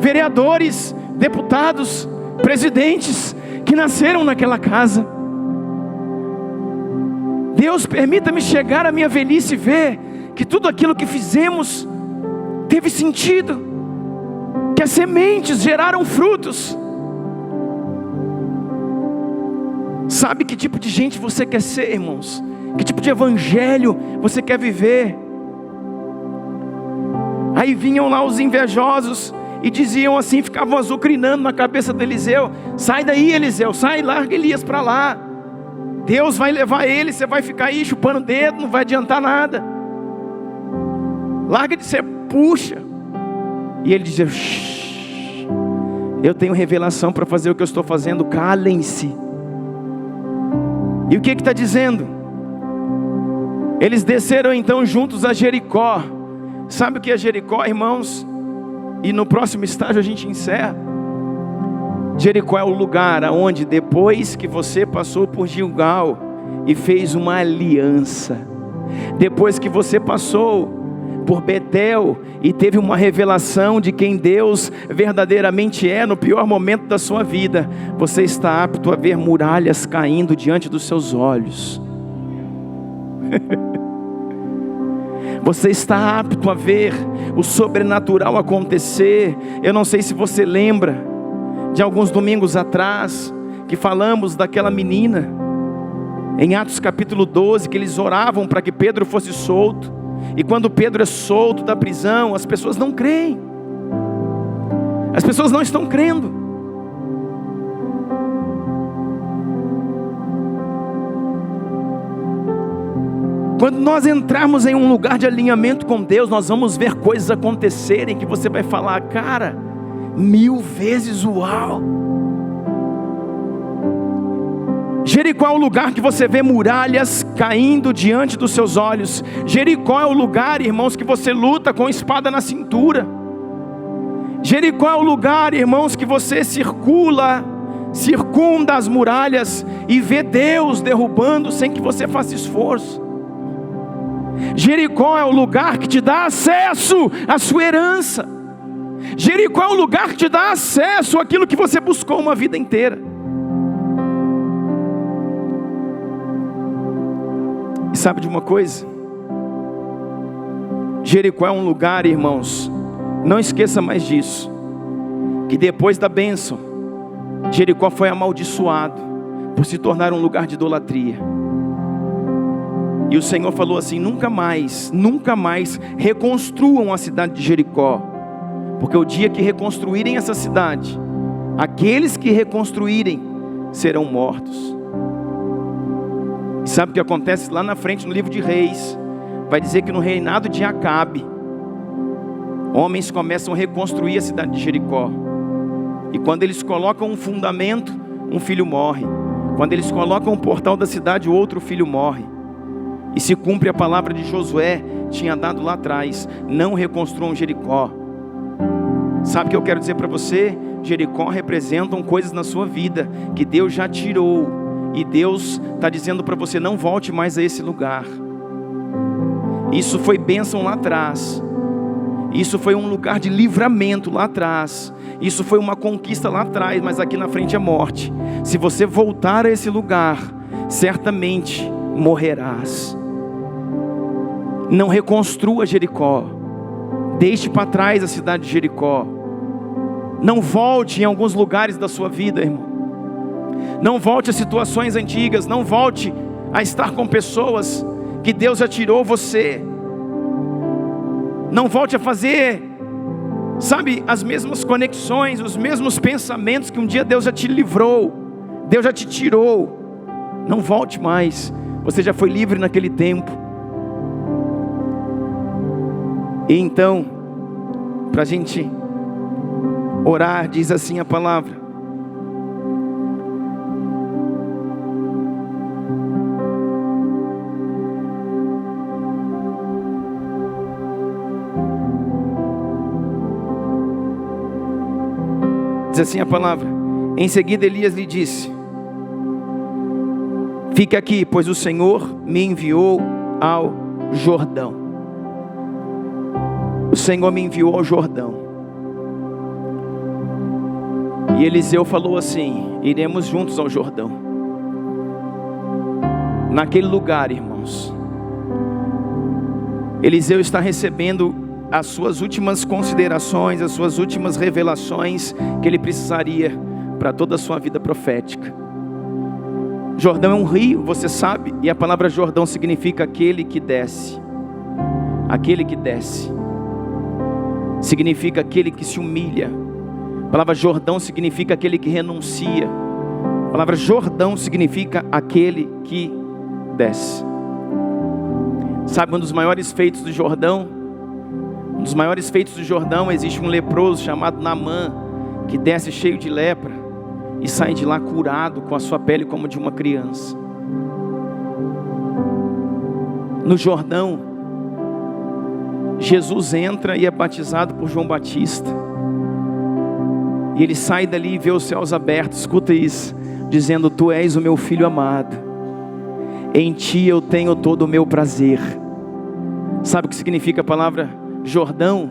vereadores, deputados, presidentes, que nasceram naquela casa. Deus, permita-me chegar à minha velhice e ver que tudo aquilo que fizemos teve sentido, que as sementes geraram frutos. Sabe que tipo de gente você quer ser, irmãos? Que tipo de evangelho você quer viver? Aí vinham lá os invejosos e diziam assim, ficavam azucrinando na cabeça de Eliseu: sai daí, Eliseu, sai, larga Elias para lá. Deus vai levar ele, você vai ficar aí chupando o dedo, não vai adiantar nada. Larga de ser, puxa. E ele dizia: eu tenho revelação para fazer o que eu estou fazendo, calem-se. E o que está dizendo? Eles desceram então juntos a Jericó. Sabe o que é Jericó, irmãos? E no próximo estágio a gente encerra. Jericó é o lugar onde, depois que você passou por Gilgal e fez uma aliança, depois que você passou por Betel e teve uma revelação de quem Deus verdadeiramente é no pior momento da sua vida, você está apto a ver muralhas caindo diante dos seus olhos. Você está apto a ver o sobrenatural acontecer. Eu não sei se você lembra de alguns domingos atrás, que falamos daquela menina, em Atos capítulo 12, que eles oravam para que Pedro fosse solto, e quando Pedro é solto da prisão, as pessoas não creem, as pessoas não estão crendo. Quando nós entrarmos em um lugar de alinhamento com Deus, nós vamos ver coisas acontecerem, que você vai falar: cara, 1000 vezes uau. Jericó é o lugar que você vê muralhas caindo diante dos seus olhos. Jericó é o lugar, irmãos, que você luta com espada na cintura. Jericó é o lugar, irmãos, que você circunda as muralhas e vê Deus derrubando sem que você faça esforço. Jericó é o lugar que te dá acesso à sua herança. Jericó é o lugar que te dá acesso àquilo que você buscou uma vida inteira. E sabe de uma coisa? Jericó é um lugar, irmãos, não esqueça mais disso, que depois da bênção, Jericó foi amaldiçoado por se tornar um lugar de idolatria. E o Senhor falou assim: nunca mais reconstruam a cidade de Jericó, porque o dia que reconstruírem essa cidade, aqueles que reconstruírem serão mortos. E sabe o que acontece lá na frente no livro de Reis? Vai dizer que no reinado de Acabe, homens começam a reconstruir a cidade de Jericó. E quando eles colocam um fundamento, um filho morre. Quando eles colocam o portal da cidade, o outro filho morre. E se cumpre a palavra de Josué, tinha dado lá atrás: não reconstruam Jericó. Sabe o que eu quero dizer para você? Jericó representam coisas na sua vida que Deus já tirou, e Deus está dizendo para você: não volte mais a esse lugar. Isso foi bênção lá atrás, isso foi um lugar de livramento lá atrás, isso foi uma conquista lá atrás, mas aqui na frente é morte. Se você voltar a esse lugar, certamente morrerás. Não reconstrua Jericó, deixe para trás a cidade de Jericó. Não volte em alguns lugares da sua vida, irmão. Não volte a situações antigas. Não volte a estar com pessoas que Deus já tirou você. Não volte a fazer, sabe, as mesmas conexões, os mesmos pensamentos que um dia Deus já te livrou, Deus já te tirou. Não volte mais. Você já foi livre naquele tempo. E então, para a gente orar, diz assim a palavra: diz assim a palavra: em seguida Elias lhe disse: fique aqui, pois o Senhor me enviou ao Jordão. O Senhor me enviou ao Jordão. E Eliseu falou assim: iremos juntos ao Jordão. Naquele lugar, irmãos, Eliseu está recebendo as suas últimas considerações, as suas últimas revelações que ele precisaria para toda a sua vida profética. Jordão é um rio, você sabe, e a palavra Jordão significa aquele que desce. Aquele que desce significa aquele que se humilha. A palavra Jordão significa aquele que renuncia. A palavra Jordão significa aquele que desce. Sabe, um dos maiores feitos do Jordão? Um dos maiores feitos do Jordão, existe um leproso chamado Naamã, que desce cheio de lepra e sai de lá curado, com a sua pele como de uma criança. No Jordão, Jesus entra e é batizado por João Batista. E ele sai dali e vê os céus abertos, escuta isso, dizendo: tu és o meu filho amado, em ti eu tenho todo o meu prazer. Sabe o que significa a palavra Jordão?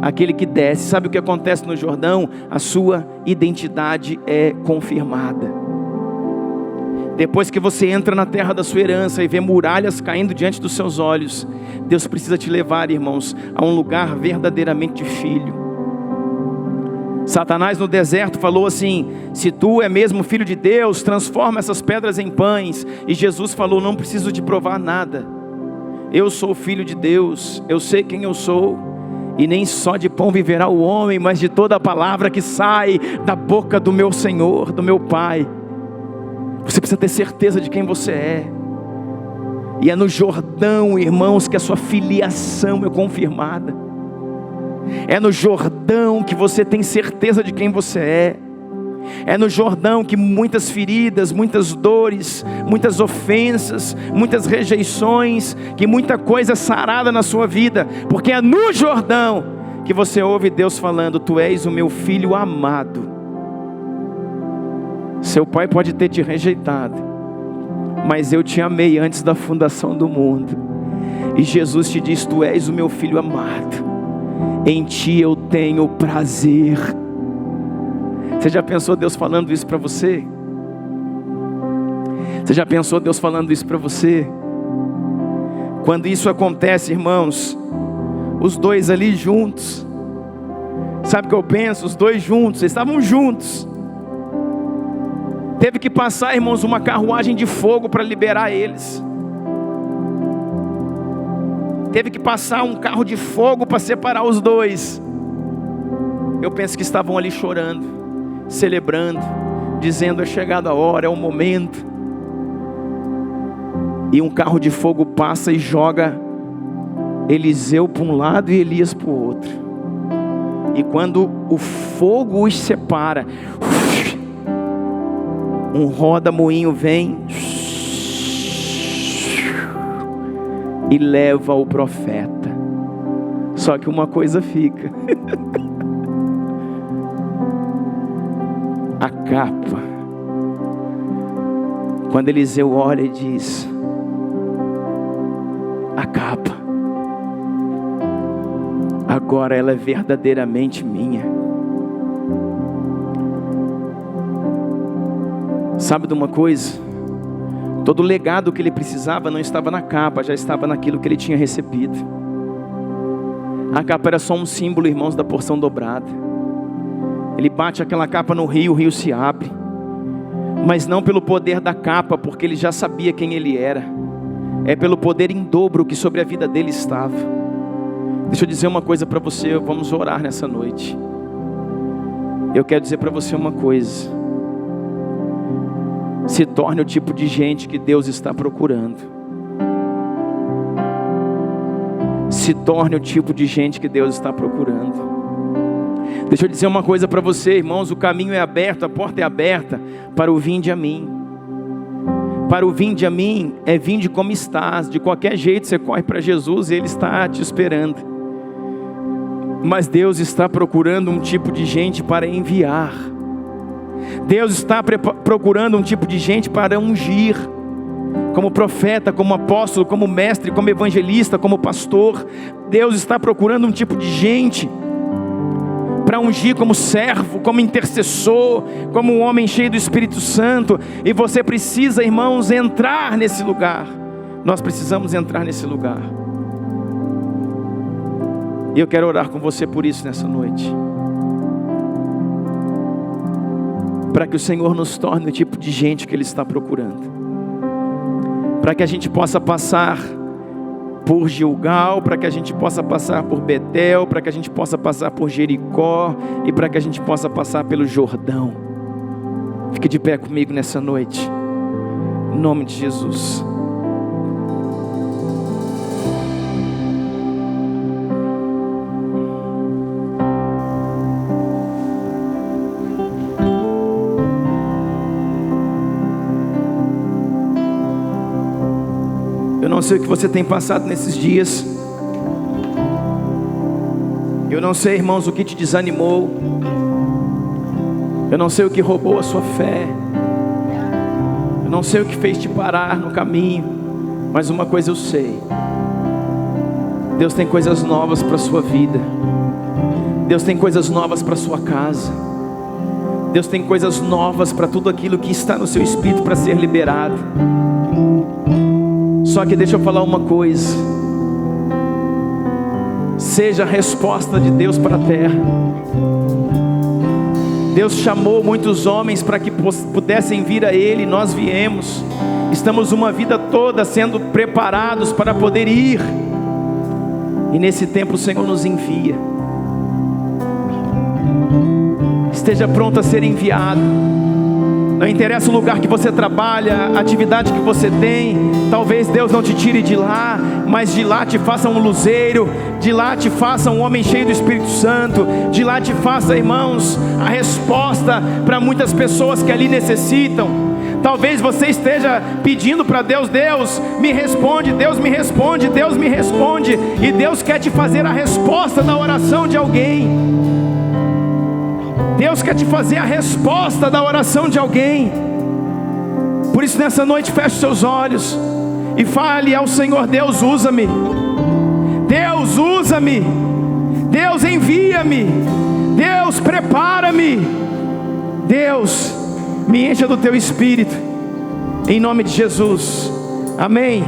Aquele que desce. Sabe o que acontece no Jordão? A sua identidade é confirmada. Depois que você entra na terra da sua herança e vê muralhas caindo diante dos seus olhos, Deus precisa te levar, irmãos, a um lugar verdadeiramente de filho. Satanás no deserto falou assim: se tu é mesmo filho de Deus, transforma essas pedras em pães. E Jesus falou: não preciso de provar nada, eu sou filho de Deus, eu sei quem eu sou. E nem só de pão viverá o homem, mas de toda a palavra que sai da boca do meu Senhor, do meu Pai. Você precisa ter certeza de quem você é. E é no Jordão, irmãos, que a sua filiação é confirmada. É no Jordão que você tem certeza de quem você é. É no Jordão que muitas feridas, muitas dores, muitas ofensas, muitas rejeições, que muita coisa sarada na sua vida, porque é no Jordão que você ouve Deus falando: tu és o meu filho amado. Seu pai pode ter te rejeitado, mas eu te amei antes da fundação do mundo. E Jesus te diz: tu és o meu filho amado, em ti eu tenho prazer. Você já pensou Deus falando isso para você? Você já pensou Deus falando isso para você? Quando isso acontece, irmãos, os dois ali juntos, sabe o que eu penso? Os dois juntos, eles estavam juntos. Teve que passar, irmãos, uma carruagem de fogo para liberar eles. Teve que passar um carro de fogo para separar os dois. Eu penso que estavam ali chorando, celebrando, dizendo: é chegada a hora, é o momento. E um carro de fogo passa e joga Eliseu para um lado e Elias para o outro. E quando o fogo os separa, um roda-moinho vem e leva o profeta. Só que uma coisa fica: a capa. Quando Eliseu olha e diz: a capa, agora ela é verdadeiramente minha. Sabe de uma coisa? Todo o legado que ele precisava não estava na capa, já estava naquilo que ele tinha recebido. A capa era só um símbolo, irmãos, da porção dobrada. Ele bate aquela capa no rio, o rio se abre. Mas não pelo poder da capa, porque ele já sabia quem ele era. É pelo poder em dobro que sobre a vida dele estava. Deixa eu dizer uma coisa para você, vamos orar nessa noite. Eu quero dizer para você uma coisa: se torne o tipo de gente que Deus está procurando. se torne o tipo de gente que Deus está procurando. Deixa eu dizer uma coisa para você, irmãos, o caminho é aberto, a porta é aberta para o vinde a mim. Para o vinde a mim é vinde como estás. De qualquer jeito você corre para Jesus e Ele está te esperando. Mas Deus está procurando um tipo de gente para enviar. Deus está procurando um tipo de gente para ungir. Como profeta, como apóstolo, como mestre, como evangelista, como pastor. Deus está procurando um tipo de gente para ungir como servo, como intercessor, como um homem cheio do Espírito Santo. E você precisa, irmãos, entrar nesse lugar. Nós precisamos entrar nesse lugar. E eu quero orar com você por isso nessa noite. Para que o Senhor nos torne o tipo de gente que Ele está procurando. Para que a gente possa passar por Gilgal, para que a gente possa passar por Betel, para que a gente possa passar por Jericó e para que a gente possa passar pelo Jordão. Fique de pé comigo nessa noite, em nome de Jesus. Eu não sei o que você tem passado nesses dias. Eu não sei, irmãos, o que te desanimou. Eu não sei o que roubou a sua fé. Eu não sei o que fez te parar no caminho. Mas uma coisa eu sei: Deus tem coisas novas para a sua vida. Deus tem coisas novas para a sua casa. Deus tem coisas novas para tudo aquilo que está no seu espírito para ser liberado. Só que deixa eu falar uma coisa: seja a resposta de Deus para a terra. Deus chamou muitos homens para que pudessem vir a Ele, nós viemos. Estamos uma vida toda sendo preparados para poder ir. E nesse tempo o Senhor nos envia. Esteja pronto a ser enviado. Não interessa o lugar que você trabalha, a atividade que você tem. Talvez Deus não te tire de lá, mas de lá te faça um luzeiro, de lá te faça um homem cheio do Espírito Santo, de lá te faça, irmãos, a resposta para muitas pessoas que ali necessitam. Talvez você esteja pedindo para Deus: Deus me responde, Deus me responde, Deus me responde. E Deus quer te fazer a resposta da oração de alguém. Deus quer te fazer a resposta da oração de alguém. Por isso nessa noite feche seus olhos e fale ao Senhor: Deus, usa-me. Deus, usa-me. Deus, envia-me. Deus, prepara-me. Deus, me encha do teu Espírito. Em nome de Jesus. Amém.